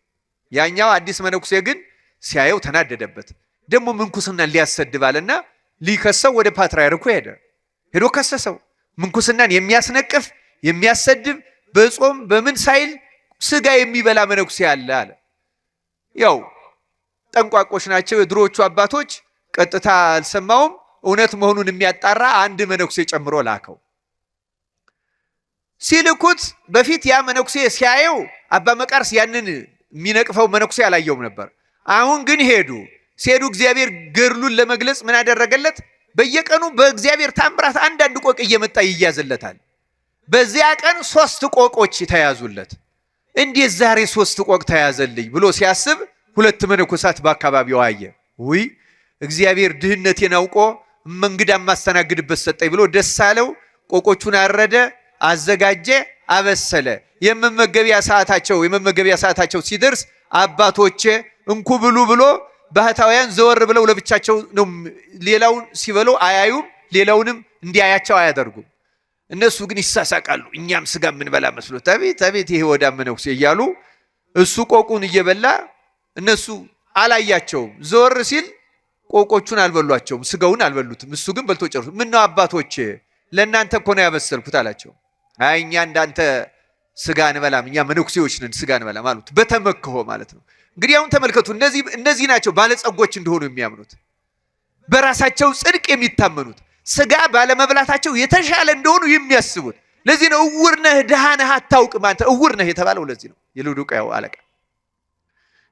ያኛው አዲስ መነኩሴ ግን ሲያየው ተናደደበት። ደግሞ ምንኩስና ሊያሰድባልና ሊከሰው ወደ ፓትርያርኩ ሄዶ ከሰሰው። ምንኩስናን የሚያስነቅፍ የሚያሰድብ በጾም በምን ሳይል ስጋ የሚበላ መነኩሴ አለ አለ። ያው ጠንቋቆች ናቸው የድሮዎቹ አባቶች። ቀጥታ አልሰማውም። እውነት መሆኑን የሚያጣራ አንድ መነኩሴ ጨምሮ ላከው። ሲልኩት በፊት ያ መነኩሴ ሲያየው አባ መቃርስ ያንን የሚነቅፈው መነኩሴ አላየውም ነበር። አሁን ግን ሲሄዱ እግዚአብሔር ገድሉን ለመግለጽ ምን አደረገለት? በየቀኑ በእግዚአብሔር ታምራት አንዳንድ ቆቅ እየመጣ ይያዝለታል። በዚያ ቀን 3 ቆቆች ተያዙለት። እንዴት ዛሬ 3 ቆቅ ተያዘልኝ ብሎ ሲያስብ 2 መነኮሳት በአካባቢው አየ። ውይ እግዚአብሔር ድህነቴን አውቆ እንግዳ ማስተናግድበት ሰጠኝ ብሎ ደስ አለው። ቆቆቹን አረደ፣ አዘጋጀ፣ አበሰለ። የመመገቢያ ሰዓታቸው ሲደርስ አባቶቼ እንኩ ብሉ ብሎ ባህታውያን ዘወር ብለው ለብቻቸው ነው። ሌላውን ሲበሉ አያዩም፣ ሌላውንም እንዲያያቸው አያደርጉም። እነሱ ግን ይሳሳቃሉ። እኛም ስጋ የምንበላ መስሎት አቤት ይሄ ወዳ መነኩሴ እያሉ እሱ ቆቁን እየበላ እነሱ አላያቸውም። ዘወር ሲል ቆቆቹን አልበሏቸውም፣ ስጋውን አልበሉትም። እሱ ግን በልቶ ጨርሱ። ምነው አባቶቼ ለእናንተ እኮ ነው ያበሰልኩት አላቸው። አይ እኛ እንዳንተ ስጋ እንበላም፣ እኛ መነኩሴዎች ነን፣ ስጋ እንበላም አሉት። በተመክሆ ማለት ነው። እንግዲህ አሁን ተመልከቱ፣ እነዚህ ናቸው ባለጸጎች እንደሆኑ የሚያምኑት፣ በራሳቸው ጽድቅ የሚታመኑት፣ ስጋ ባለመብላታቸው የተሻለ እንደሆኑ የሚያስቡት። ለዚህ ነው እውር ነህ ድሃ ነህ አታውቅም አንተ እውር ነህ የተባለው። ለዚህ ነው የሎዶቅያው አለቃ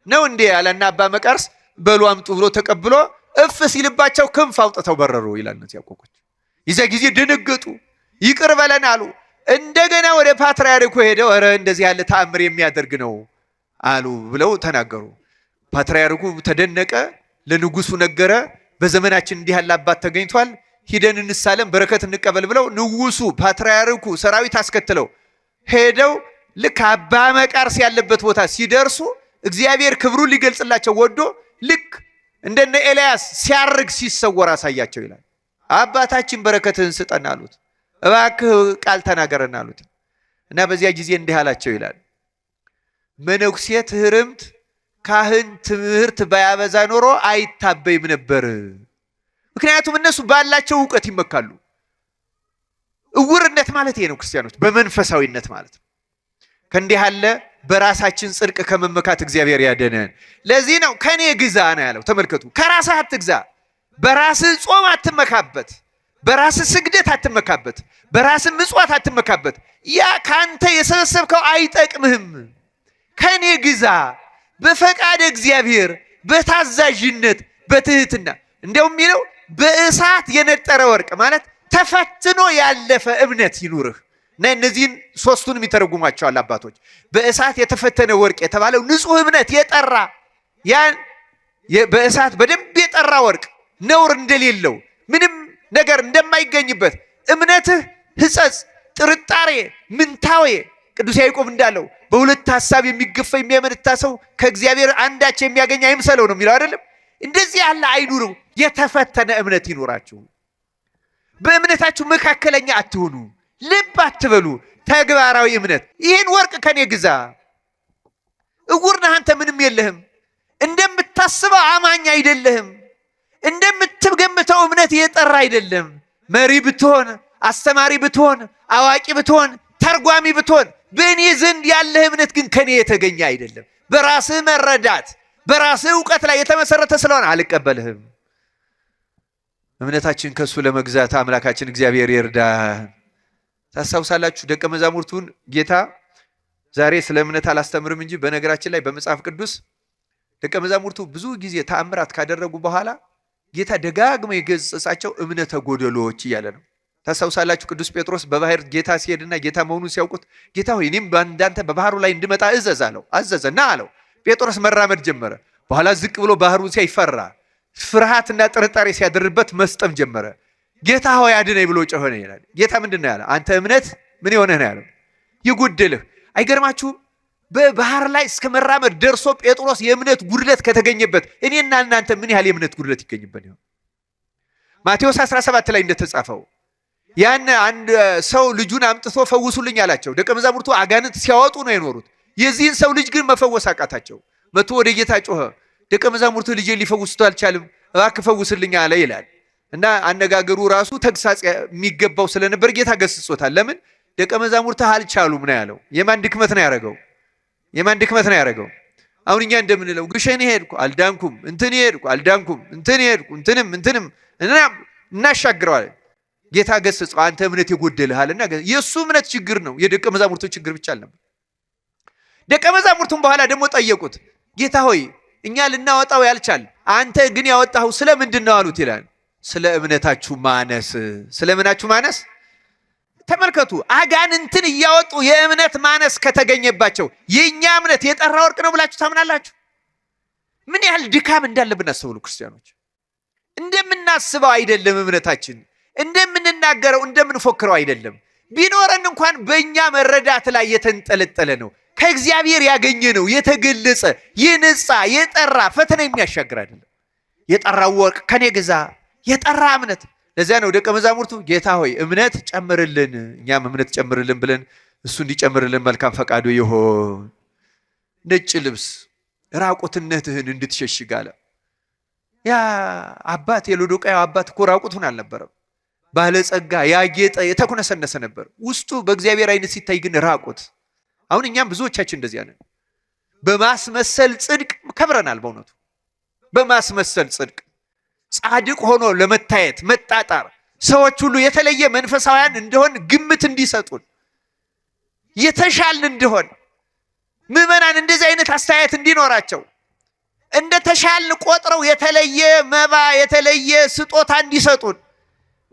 ነው እንዴ ያለና አባ መቃርስ በሉ አምጡ ብሎ ተቀብሎ እፍ ሲልባቸው ክንፍ አውጥተው በረሩ ይላል። እነዚህ ቆቆች ይዛ ጊዜ ደነገጡ፣ ይቅር በለን አሉ። እንደገና ወደ ፓትርያርኩ ሄደው ኧረ እንደዚህ ያለ ተአምር የሚያደርግ ነው አሉ ብለው ተናገሩ። ፓትርያርኩ ተደነቀ፣ ለንጉሱ ነገረ። በዘመናችን እንዲህ ያለ አባት ተገኝቷል፣ ሂደን እንሳለም በረከት እንቀበል ብለው ንጉሱ ፓትርያርኩ ሰራዊት አስከትለው ሄደው ልክ አባ መቃርስ ያለበት ቦታ ሲደርሱ እግዚአብሔር ክብሩን ሊገልጽላቸው ወዶ ልክ እንደነ ኤልያስ ሲያርግ ሲሰወር አሳያቸው ይላል። አባታችን በረከትህን ስጠን አሉት። እባክህ ቃል ተናገረን አሉት። እና በዚያ ጊዜ እንዲህ አላቸው ይላል፣ መነኩሴ ትህርምት ካህን ትምህርት ባያበዛ ኖሮ አይታበይም ነበር። ምክንያቱም እነሱ ባላቸው እውቀት ይመካሉ። እውርነት ማለት ይሄ ነው ክርስቲያኖች፣ በመንፈሳዊነት ማለት ነው። ከእንዲህ ያለ በራሳችን ጽድቅ ከመመካት እግዚአብሔር ያደነን። ለዚህ ነው ከኔ ግዛ ነው ያለው። ተመልከቱ፣ ከራስህ አትግዛ። በራስህ ጾም አትመካበት፣ በራስህ ስግደት አትመካበት፣ በራስህ ምጽዋት አትመካበት። ያ ካንተ የሰበሰብከው አይጠቅምህም። ከኔ ግዛ በፈቃደ እግዚአብሔር በታዛዥነት በትህትና። እንደውም የሚለው በእሳት የነጠረ ወርቅ ማለት ተፈትኖ ያለፈ እምነት ይኑርህ። እና እነዚህን 3ቱንም ይተረጉማቸዋል አባቶች። በእሳት የተፈተነ ወርቅ የተባለው ንጹህ እምነት የጠራ ያን በእሳት በደንብ የጠራ ወርቅ ነውር እንደሌለው ምንም ነገር እንደማይገኝበት እምነትህ ሕጸጽ፣ ጥርጣሬ፣ ምንታዌ ቅዱስ ያዕቆብ እንዳለው በሁለት ሐሳብ የሚገፋ የሚያመነታ ሰው ከእግዚአብሔር አንዳች የሚያገኝ አይምሰለው ነው የሚለው አይደለም። እንደዚህ ያለ አይኑረው። የተፈተነ እምነት ይኖራችሁ። በእምነታችሁ መካከለኛ አትሆኑ፣ ልብ አትበሉ። ተግባራዊ እምነት። ይህን ወርቅ ከኔ ግዛ። እውር ነህ አንተ፣ ምንም የለህም። እንደምታስበው አማኝ አይደለህም። እንደምትገምተው እምነት የጠራ አይደለም። መሪ ብትሆን፣ አስተማሪ ብትሆን፣ አዋቂ ብትሆን፣ ተርጓሚ ብትሆን፣ በእኔ ዘንድ ያለህ እምነት ግን ከኔ የተገኘ አይደለም። በራስህ መረዳት በራስህ እውቀት ላይ የተመሰረተ ስለሆነ አልቀበልህም። እምነታችን ከሱ ለመግዛት አምላካችን እግዚአብሔር ይርዳን። ታስታውሳላችሁ ደቀ መዛሙርቱን ጌታ ዛሬ ስለ እምነት አላስተምርም እንጂ በነገራችን ላይ በመጽሐፍ ቅዱስ ደቀ መዛሙርቱ ብዙ ጊዜ ተአምራት ካደረጉ በኋላ ጌታ ደጋግሞ የገሰጻቸው እምነተ ጎደሎች እያለ ነው። ታስታውሳላችሁ ቅዱስ ጴጥሮስ በባህር ጌታ ሲሄድና ጌታ መሆኑን ሲያውቁት ጌታ ሆይ እኔም እንዳንተ በባህሩ ላይ እንድመጣ እዘዝ አለው። አዘዘና አለው። ጴጥሮስ መራመድ ጀመረ። በኋላ ዝቅ ብሎ ባህሩን ሲያይ ፈራ። ፍርሃትና ጥርጣሬ ሲያደርበት መስጠም ጀመረ። ጌታ ሆይ አድነኝ ብሎ ጮኸ ይላል። ጌታ ምንድን ነው ያለው? አንተ እምነት ምን የሆነህ ነው ያለው? ይጉድልህ። አይገርማችሁም? በባህር ላይ እስከ መራመድ ደርሶ ጴጥሮስ የእምነት ጉድለት ከተገኘበት እኔና እናንተ ምን ያህል የእምነት ጉድለት ይገኝበት ይሆን? ማቴዎስ 17 ላይ እንደተጻፈው ያን አንድ ሰው ልጁን አምጥቶ ፈውሱልኝ አላቸው። ደቀ መዛሙርቱ አጋንንት ሲያወጡ ነው የኖሩት። የዚህን ሰው ልጅ ግን መፈወስ አቃታቸው። መጥቶ ወደ ጌታ ጮኸ። ደቀ መዛሙርቱ ልጄን ሊፈውሱት አልቻልም፣ እባክህ ፈውስልኝ አለ ይላል። እና አነጋገሩ ራሱ ተግሳጽ የሚገባው ስለነበር ጌታ ገስጾታል። ለምን? ደቀ መዛሙርቱ አልቻሉም ነው ያለው። የማን ድክመት ነው ያደረገው? የማን ድክመት ነው ያደረገው? አሁን እኛ እንደምንለው ግሸን ሄድኩ አልዳንኩም፣ እንትን ሄድኩ አልዳንኩም፣ እንትን ሄድኩ እንትንም እናሻግረዋለን። ጌታ ገስጸው አንተ እምነት የጎደልሃልና የእሱ እምነት ችግር ነው፣ የደቀ መዛሙርቱ ችግር ብቻ አልነበር። ደቀ መዛሙርቱም በኋላ ደግሞ ጠየቁት፣ ጌታ ሆይ እኛ ልናወጣው ያልቻል አንተ ግን ያወጣኸው ስለምንድን ነው አሉት ይላል። ስለ እምነታችሁ ማነስ። ስለ እምነታችሁ ማነስ። ተመልከቱ፣ አጋንንትን እያወጡ የእምነት ማነስ ከተገኘባቸው የእኛ እምነት የጠራ ወርቅ ነው ብላችሁ ታምናላችሁ? ምን ያህል ድካም እንዳለብን አስተውሉ ክርስቲያኖች። እንደምናስበው አይደለም እምነታችን፣ እንደምንናገረው እንደምንፎክረው አይደለም። ቢኖረን እንኳን በእኛ መረዳት ላይ የተንጠለጠለ ነው። ከእግዚአብሔር ያገኘ ነው፣ የተገለጸ የነጻ የጠራ ፈተና የሚያሻግር አይደለም። የጠራው ወርቅ ከኔ ግዛ፣ የጠራ እምነት። ለዚያ ነው ደቀ መዛሙርቱ ጌታ ሆይ እምነት ጨምርልን፣ እኛም እምነት ጨምርልን ብለን እሱ እንዲጨምርልን መልካም ፈቃዱ ይሆን። ነጭ ልብስ ራቁትነትህን እንድትሸሽግ አለ። ያ አባት የሎዶቅያው አባት እኮ ራቁቱን አልነበረም። ባለጸጋ ያጌጠ የተኩነሰነሰ ነበር። ውስጡ በእግዚአብሔር አይነት ሲታይ ግን ራቁት። አሁን እኛም ብዙዎቻችን እንደዚያ ነን። በማስመሰል ጽድቅ ከብረናል። በእውነቱ በማስመሰል ጽድቅ ጻድቅ ሆኖ ለመታየት መጣጣር፣ ሰዎች ሁሉ የተለየ መንፈሳውያን እንደሆን ግምት እንዲሰጡን፣ የተሻልን እንደሆን ምዕመናን እንደዚህ አይነት አስተያየት እንዲኖራቸው እንደ ተሻልን ቆጥረው የተለየ መባ የተለየ ስጦታ እንዲሰጡን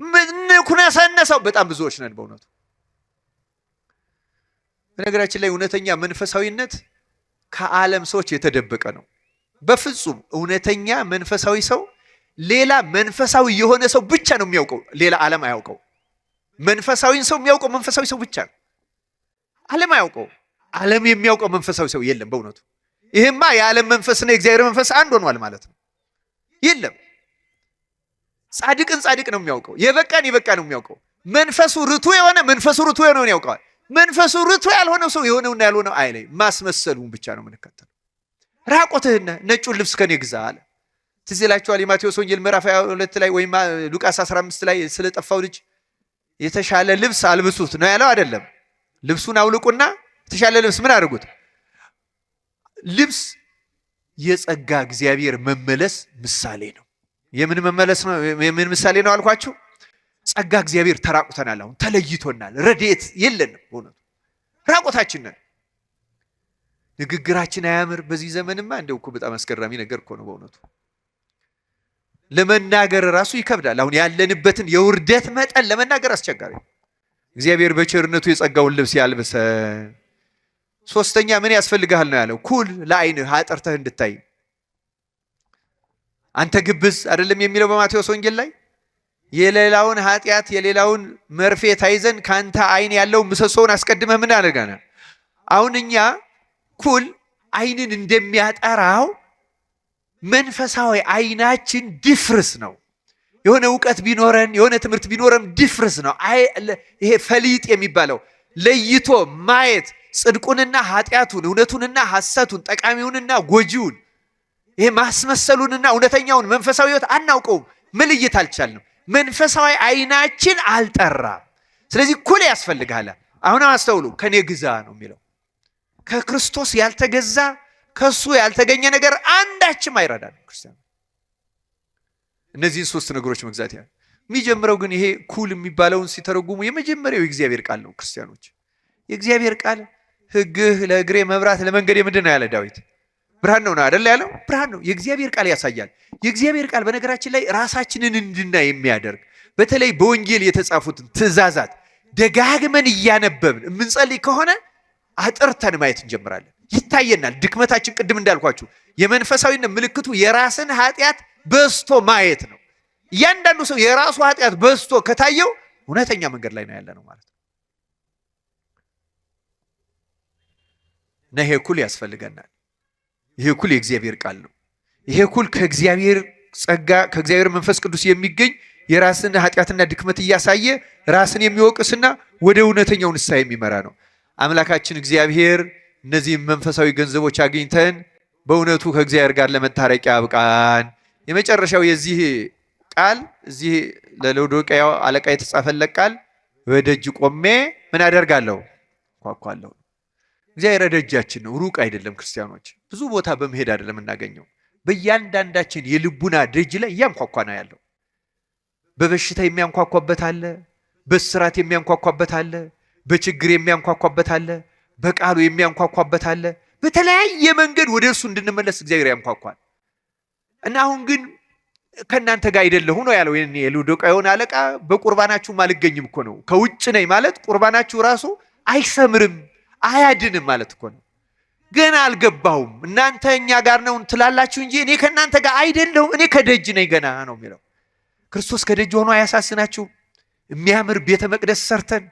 ምንኩነሰነሰው በጣም ብዙዎች ነን በእውነቱ። በነገራችን ላይ እውነተኛ መንፈሳዊነት ከዓለም ሰዎች የተደበቀ ነው። በፍጹም እውነተኛ መንፈሳዊ ሰው ሌላ መንፈሳዊ የሆነ ሰው ብቻ ነው የሚያውቀው፣ ሌላ ዓለም አያውቀው። መንፈሳዊን ሰው የሚያውቀው መንፈሳዊ ሰው ብቻ ነው። ዓለም አያውቀው። ዓለም የሚያውቀው መንፈሳዊ ሰው የለም በእውነቱ። ይሄማ የዓለም መንፈስና የእግዚአብሔር መንፈስ አንድ ሆኗል ማለት ነው። የለም። ጻድቅን ጻድቅ ነው የሚያውቀው፣ የበቃን የበቃ ነው የሚያውቀው። መንፈሱ ርቱ የሆነ መንፈሱ ርቱ የሆነውን ያውቀዋል። መንፈሱ ርቱ ያልሆነው ሰው የሆነውና ያልሆነው አይለይ። ማስመሰሉን ብቻ ነው የምንከተለው። ራቆትህን ነጩን ልብስ ከኔ ግዛ አለ። ትዝ ይላችኋል የማቴዎስ ወንጌል ምዕራፍ 22 ላይ ወይም ሉቃስ 15 ላይ ስለጠፋው ልጅ የተሻለ ልብስ አልብሱት ነው ያለው አይደለም? ልብሱን አውልቁና የተሻለ ልብስ ምን አድርጉት? ልብስ የጸጋ እግዚአብሔር መመለስ ምሳሌ ነው። የምን መመለስ ነው? የምን ምሳሌ ነው አልኳችሁ? ጸጋ እግዚአብሔር ተራቁተናል። አሁን ተለይቶናል። ረድኤት የለንም። በእውነቱ ራቆታችን ነን። ንግግራችን አያምር። በዚህ ዘመንማ እንደው እኮ በጣም አስገራሚ ነገር እኮ ነው በእውነቱ። ለመናገር ራሱ ይከብዳል። አሁን ያለንበትን የውርደት መጠን ለመናገር አስቸጋሪ። እግዚአብሔር በቸርነቱ የጸጋውን ልብስ ያልብሰን። ሶስተኛ ምን ያስፈልግሃል ነው ያለው? ኩል ለዓይንህ አጥርተህ እንድታይ። አንተ ግብዝ አይደለም የሚለው በማቴዎስ ወንጌል ላይ የሌላውን ኃጢአት የሌላውን መርፌ ታይዘን ካንተ ዓይን ያለው ምሰሶውን አስቀድመህ ምን አደርጋናል? አሁን እኛ ኩል ዓይንን እንደሚያጠራው መንፈሳዊ ዓይናችን ድፍርስ ነው። የሆነ እውቀት ቢኖረን የሆነ ትምህርት ቢኖረን ድፍርስ ነው። ይሄ ፈሊጥ የሚባለው ለይቶ ማየት ጽድቁንና ኃጢአቱን፣ እውነቱንና ሐሰቱን፣ ጠቃሚውንና ጎጂውን፣ ይሄ ማስመሰሉንና እውነተኛውን መንፈሳዊ ሕይወት አናውቀውም። መለየት አልቻልንም። መንፈሳዊ ዓይናችን አልጠራም። ስለዚህ ኩል ያስፈልጋል። አሁን አስተውሉ። ከኔ ግዛ ነው የሚለው። ከክርስቶስ ያልተገዛ ከሱ ያልተገኘ ነገር አንዳችም አይረዳንም ክርስቲያን። እነዚህን ሶስት ነገሮች መግዛት የሚጀምረው ግን ይሄ ኩል የሚባለውን ሲተረጉሙ የመጀመሪያው የእግዚአብሔር ቃል ነው። ክርስቲያኖች የእግዚአብሔር ቃል ሕግህ ለእግሬ መብራት ለመንገዴ ምንድን ነው ያለ ዳዊት? ብርሃን ነው አይደል ያለው? ብርሃን ነው። የእግዚአብሔር ቃል ያሳያል። የእግዚአብሔር ቃል በነገራችን ላይ ራሳችንን እንድናይ የሚያደርግ በተለይ በወንጌል የተጻፉትን ትእዛዛት ደጋግመን እያነበብን የምንጸልይ ከሆነ አጥርተን ማየት እንጀምራለን። ይታየናል ድክመታችን። ቅድም እንዳልኳችሁ የመንፈሳዊነት ምልክቱ የራስን ኃጢአት በዝቶ ማየት ነው። እያንዳንዱ ሰው የራሱ ኃጢአት በዝቶ ከታየው እውነተኛ መንገድ ላይ ነው ያለ ነው ማለት ነው። እና ይሄ ኩል ያስፈልገናል። ይሄ ኩል የእግዚአብሔር ቃል ነው። ይሄ ኩል ከእግዚአብሔር ጸጋ ከእግዚአብሔር መንፈስ ቅዱስ የሚገኝ የራስን ኃጢአትና ድክመት እያሳየ ራስን የሚወቅስና ወደ እውነተኛው ንስሐ የሚመራ ነው። አምላካችን እግዚአብሔር እነዚህ መንፈሳዊ ገንዘቦች አግኝተን በእውነቱ ከእግዚአብሔር ጋር ለመታረቂያ ያብቃን። የመጨረሻው የዚህ ቃል እዚህ ለሎዶቅያ አለቃ የተጻፈለት ቃል በደጅ ቆሜ ምን አደርጋለሁ? ኳኳለሁ። እግዚአብሔር ደጃችን ነው፣ ሩቅ አይደለም። ክርስቲያኖች ብዙ ቦታ በመሄድ አይደለም እናገኘው። በእያንዳንዳችን የልቡና ደጅ ላይ እያንኳኳ ነው ያለው። በበሽታ የሚያንኳኳበት አለ፣ በስራት የሚያንኳኳበት አለ፣ በችግር የሚያንኳኳበት አለ፣ በቃሉ የሚያንኳኳበት አለ። በተለያየ መንገድ ወደ እርሱ እንድንመለስ እግዚአብሔር ያንኳኳል። እና አሁን ግን ከእናንተ ጋር አይደለሁ ነው ያለው የሎዶቅያውን አለቃ። በቁርባናችሁም አልገኝም እኮ ነው። ከውጭ ነኝ ማለት ቁርባናችሁ ራሱ አይሰምርም አያድንም ማለት እኮ ነው። ገና አልገባሁም፣ እናንተ እኛ ጋር ነው ትላላችሁ እንጂ እኔ ከእናንተ ጋር አይደለሁም፣ እኔ ከደጅ ነኝ ገና ነው የሚለው። ክርስቶስ ከደጅ ሆኖ አያሳስናችሁም? የሚያምር ቤተ መቅደስ ሰርተን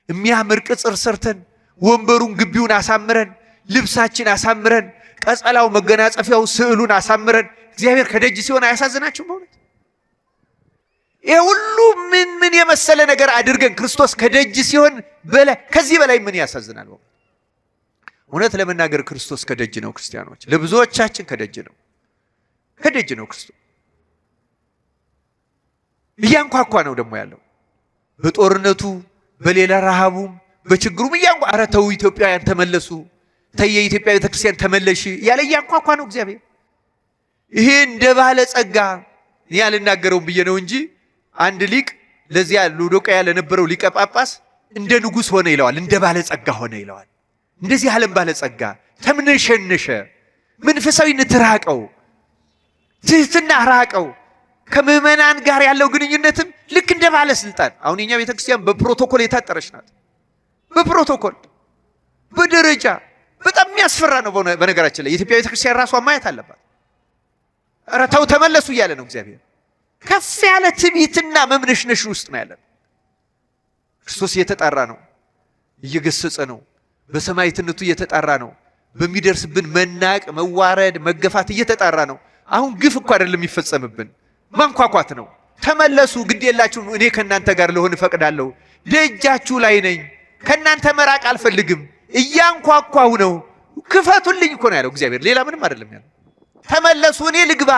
የሚያምር ቅጽር ሰርተን ወንበሩን ግቢውን አሳምረን ልብሳችን አሳምረን ቀጸላው መገናጸፊያው ስዕሉን አሳምረን እግዚአብሔር ከደጅ ሲሆን አያሳዝናችሁም? በእውነት ይሄ ሁሉ ምን የመሰለ ነገር አድርገን ክርስቶስ ከደጅ ሲሆን ከዚህ በላይ ምን ያሳዝናል? እውነት ለመናገር ክርስቶስ ከደጅ ነው። ክርስቲያኖች ለብዙዎቻችን ከደጅ ነው። ከደጅ ነው ክርስቶስ። እያንኳኳ ነው ደግሞ ያለው በጦርነቱ በሌላ ረሃቡም በችግሩም ኧረ ተው ኢትዮጵያውያን ተመለሱ፣ ተይ የኢትዮጵያ ቤተክርስቲያን ተመለሽ ያለ እያንኳኳ ነው እግዚአብሔር። ይሄ እንደ ባለ ጸጋ እኔ አልናገረውም ብዬ ነው እንጂ አንድ ሊቅ ለዚያ ሎዶቅያ ለነበረው ሊቀ ጳጳስ እንደ ንጉሥ ሆነ ይለዋል፣ እንደ ባለ ጸጋ ሆነ ይለዋል። እንደዚህ ዓለም ባለ ጸጋ ተምነሸነሸ፣ መንፈሳዊነት ራቀው፣ ትህትና ራቀው። ከምዕመናን ጋር ያለው ግንኙነትም ልክ እንደ ባለስልጣን። አሁን የኛ ቤተክርስቲያን በፕሮቶኮል የታጠረች ናት። በፕሮቶኮል በደረጃ በጣም የሚያስፈራ ነው። በነገራችን ላይ የኢትዮጵያ ቤተክርስቲያን ራሷ ማየት አለባት። ኧረ ተው ተመለሱ እያለ ነው እግዚአብሔር። ከፍ ያለ ትዕቢትና መምነሽነሽ ውስጥ ነው ያለን። ክርስቶስ እየተጣራ ነው፣ እየገሰጸ ነው፣ በሰማዕትነቱ እየተጣራ ነው፣ በሚደርስብን መናቅ፣ መዋረድ፣ መገፋት እየተጣራ ነው። አሁን ግፍ እኮ አይደለም የሚፈጸምብን፣ ማንኳኳት ነው። ተመለሱ፣ ግድ የላችሁም፣ እኔ ከእናንተ ጋር ልሆን እፈቅዳለሁ፣ ደጃችሁ ላይ ነኝ፣ ከእናንተ መራቅ አልፈልግም፣ እያንኳኳሁ ነው፣ ክፈቱልኝ እኮ ነው ያለው እግዚአብሔር። ሌላ ምንም አይደለም ያለው። ተመለሱ፣ እኔ ልግባ፣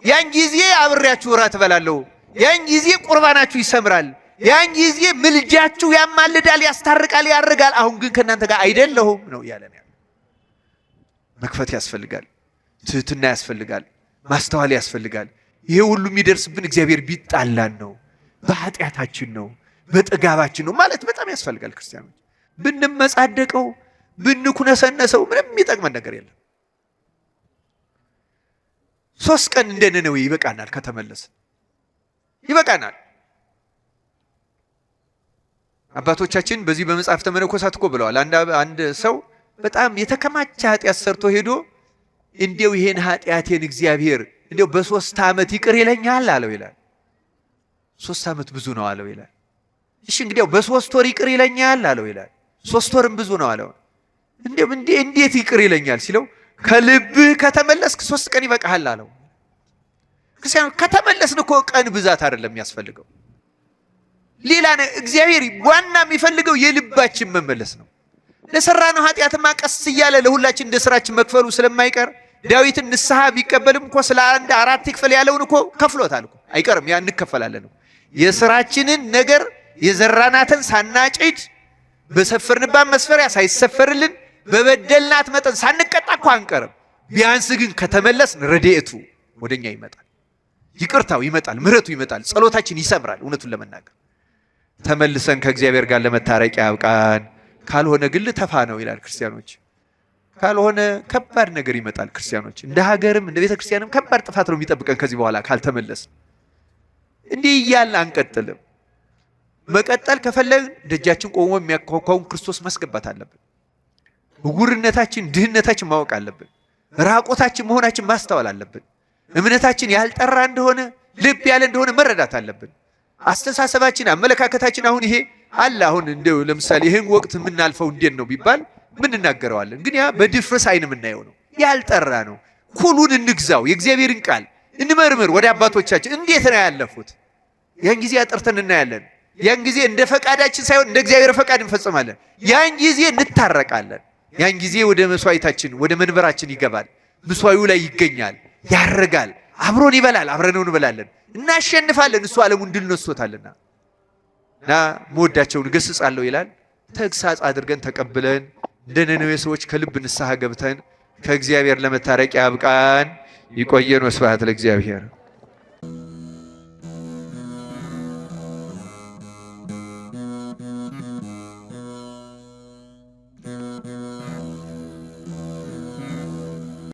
ያን ጊዜ አብሬያችሁ እራት እበላለሁ፣ ያን ጊዜ ቁርባናችሁ ይሰምራል፣ ያን ጊዜ ምልጃችሁ ያማልዳል፣ ያስታርቃል፣ ያርጋል። አሁን ግን ከእናንተ ጋር አይደለሁም ነው ያለን። መክፈት ያስፈልጋል፣ ትህትና ያስፈልጋል፣ ማስተዋል ያስፈልጋል። ይሄ ሁሉ የሚደርስብን እግዚአብሔር ቢጣላን ነው፣ በኃጢአታችን ነው፣ በጥጋባችን ነው ማለት በጣም ያስፈልጋል። ክርስቲያኖች ብንመጻደቀው ብንኩነሰነሰው ምንም የሚጠቅመን ነገር የለም። 3 ቀን እንደ ነነዌ ይበቃናል። ከተመለስን ይበቃናል። አባቶቻችን በዚህ በመጽሐፍተ መነኮሳት እኮ ብለዋል። አንድ ሰው በጣም የተከማቸ ኃጢአት ሰርቶ ሄዶ እንዲያው ይሄን ኃጢአቴን እግዚአብሔር እንዲያው በ3 ዓመት ይቅር ይለኛል አለው ይላል። 3 ዓመት ብዙ ነው አለው ይላል። እሺ እንግዲያው በ3 ወር ይቅር ይለኛል አለው ይላል። 3 ወርም ብዙ ነው አለው። እንዴት ይቅር ይለኛል ሲለው ከልብህ ከተመለስክ 3 ቀን ይበቃሃል አለው። ክርስቲያን ከተመለስን እኮ ቀን ብዛት አይደለም የሚያስፈልገው። ሌላ እግዚአብሔር ዋና የሚፈልገው የልባችን መመለስ ነው። ለሰራነው ኃጢአትማ ቀስ እያለ ለሁላችን እንደ ስራችን መክፈሉ ስለማይቀር ዳዊትን ንስሐ ቢቀበልም እኮ ስለ 4 ይክፈል ያለውን እኮ ከፍሎታል እኮ አይቀርም። ያ እንከፈላለን ነው። የስራችንን ነገር የዘራናትን ሳናጭድ በሰፈርንባት መስፈሪያ ሳይሰፈርልን በበደልናት መጠን ሳንቀጣ እኮ አንቀርም። ቢያንስ ግን ከተመለስን ረድኤቱ ወደኛ ይመጣል። ይቅርታው ይመጣል፣ ምሕረቱ ይመጣል፣ ጸሎታችን ይሰምራል። እውነቱን ለመናገር ተመልሰን ከእግዚአብሔር ጋር ለመታረቅ ያብቃን። ካልሆነ ግን ልተፋ ነው ይላል ክርስቲያኖች። ካልሆነ ከባድ ነገር ይመጣል ክርስቲያኖች። እንደ ሀገርም እንደ ቤተ ክርስቲያንም ከባድ ጥፋት ነው የሚጠብቀን ከዚህ በኋላ ካልተመለስ። እንዲህ እያልን አንቀጥልም። መቀጠል ከፈለግን ደጃችን ቆሞ የሚያኳኳውን ክርስቶስ ማስገባት አለብን። ዕውርነታችን፣ ድህነታችን ማወቅ አለብን። ራቆታችን መሆናችን ማስተዋል አለብን። እምነታችን ያልጠራ እንደሆነ ልብ ያለ እንደሆነ መረዳት አለብን። አስተሳሰባችን፣ አመለካከታችን አሁን ይሄ አለ። አሁን እንደው ለምሳሌ ይሄን ወቅት የምናልፈው እንዴት ነው ቢባል ምን እናገረዋለን? ግን ያ በድፍረስ አይን የምናየው ነው፣ ያልጠራ ነው። ሁሉን እንግዛው፣ የእግዚአብሔርን ቃል እንመርምር። ወደ አባቶቻችን እንዴት ነው ያለፉት? ያን ጊዜ አጥርተን እናያለን። ያን ጊዜ እንደ ፈቃዳችን ሳይሆን እንደ እግዚአብሔር ፈቃድ እንፈጽማለን። ያን ጊዜ እንታረቃለን። ያን ጊዜ ወደ መስዋዕታችን ወደ መንበራችን ይገባል። መስዋዕቱ ላይ ይገኛል፣ ያርጋል፣ አብሮን ይበላል፣ አብረነው እንበላለን፣ እናሸንፋለን። እሱ ዓለሙን ድል ነስቶታልና እና መወዳቸውን እገሥጻለሁ ይላል። ተግሳጽ አድርገን ተቀብለን እንደ ነነዌ ሰዎች ከልብ ንስሐ ገብተን ከእግዚአብሔር ለመታረቅ ያብቃን። ይቆየን። ወስብሐት ለእግዚአብሔር።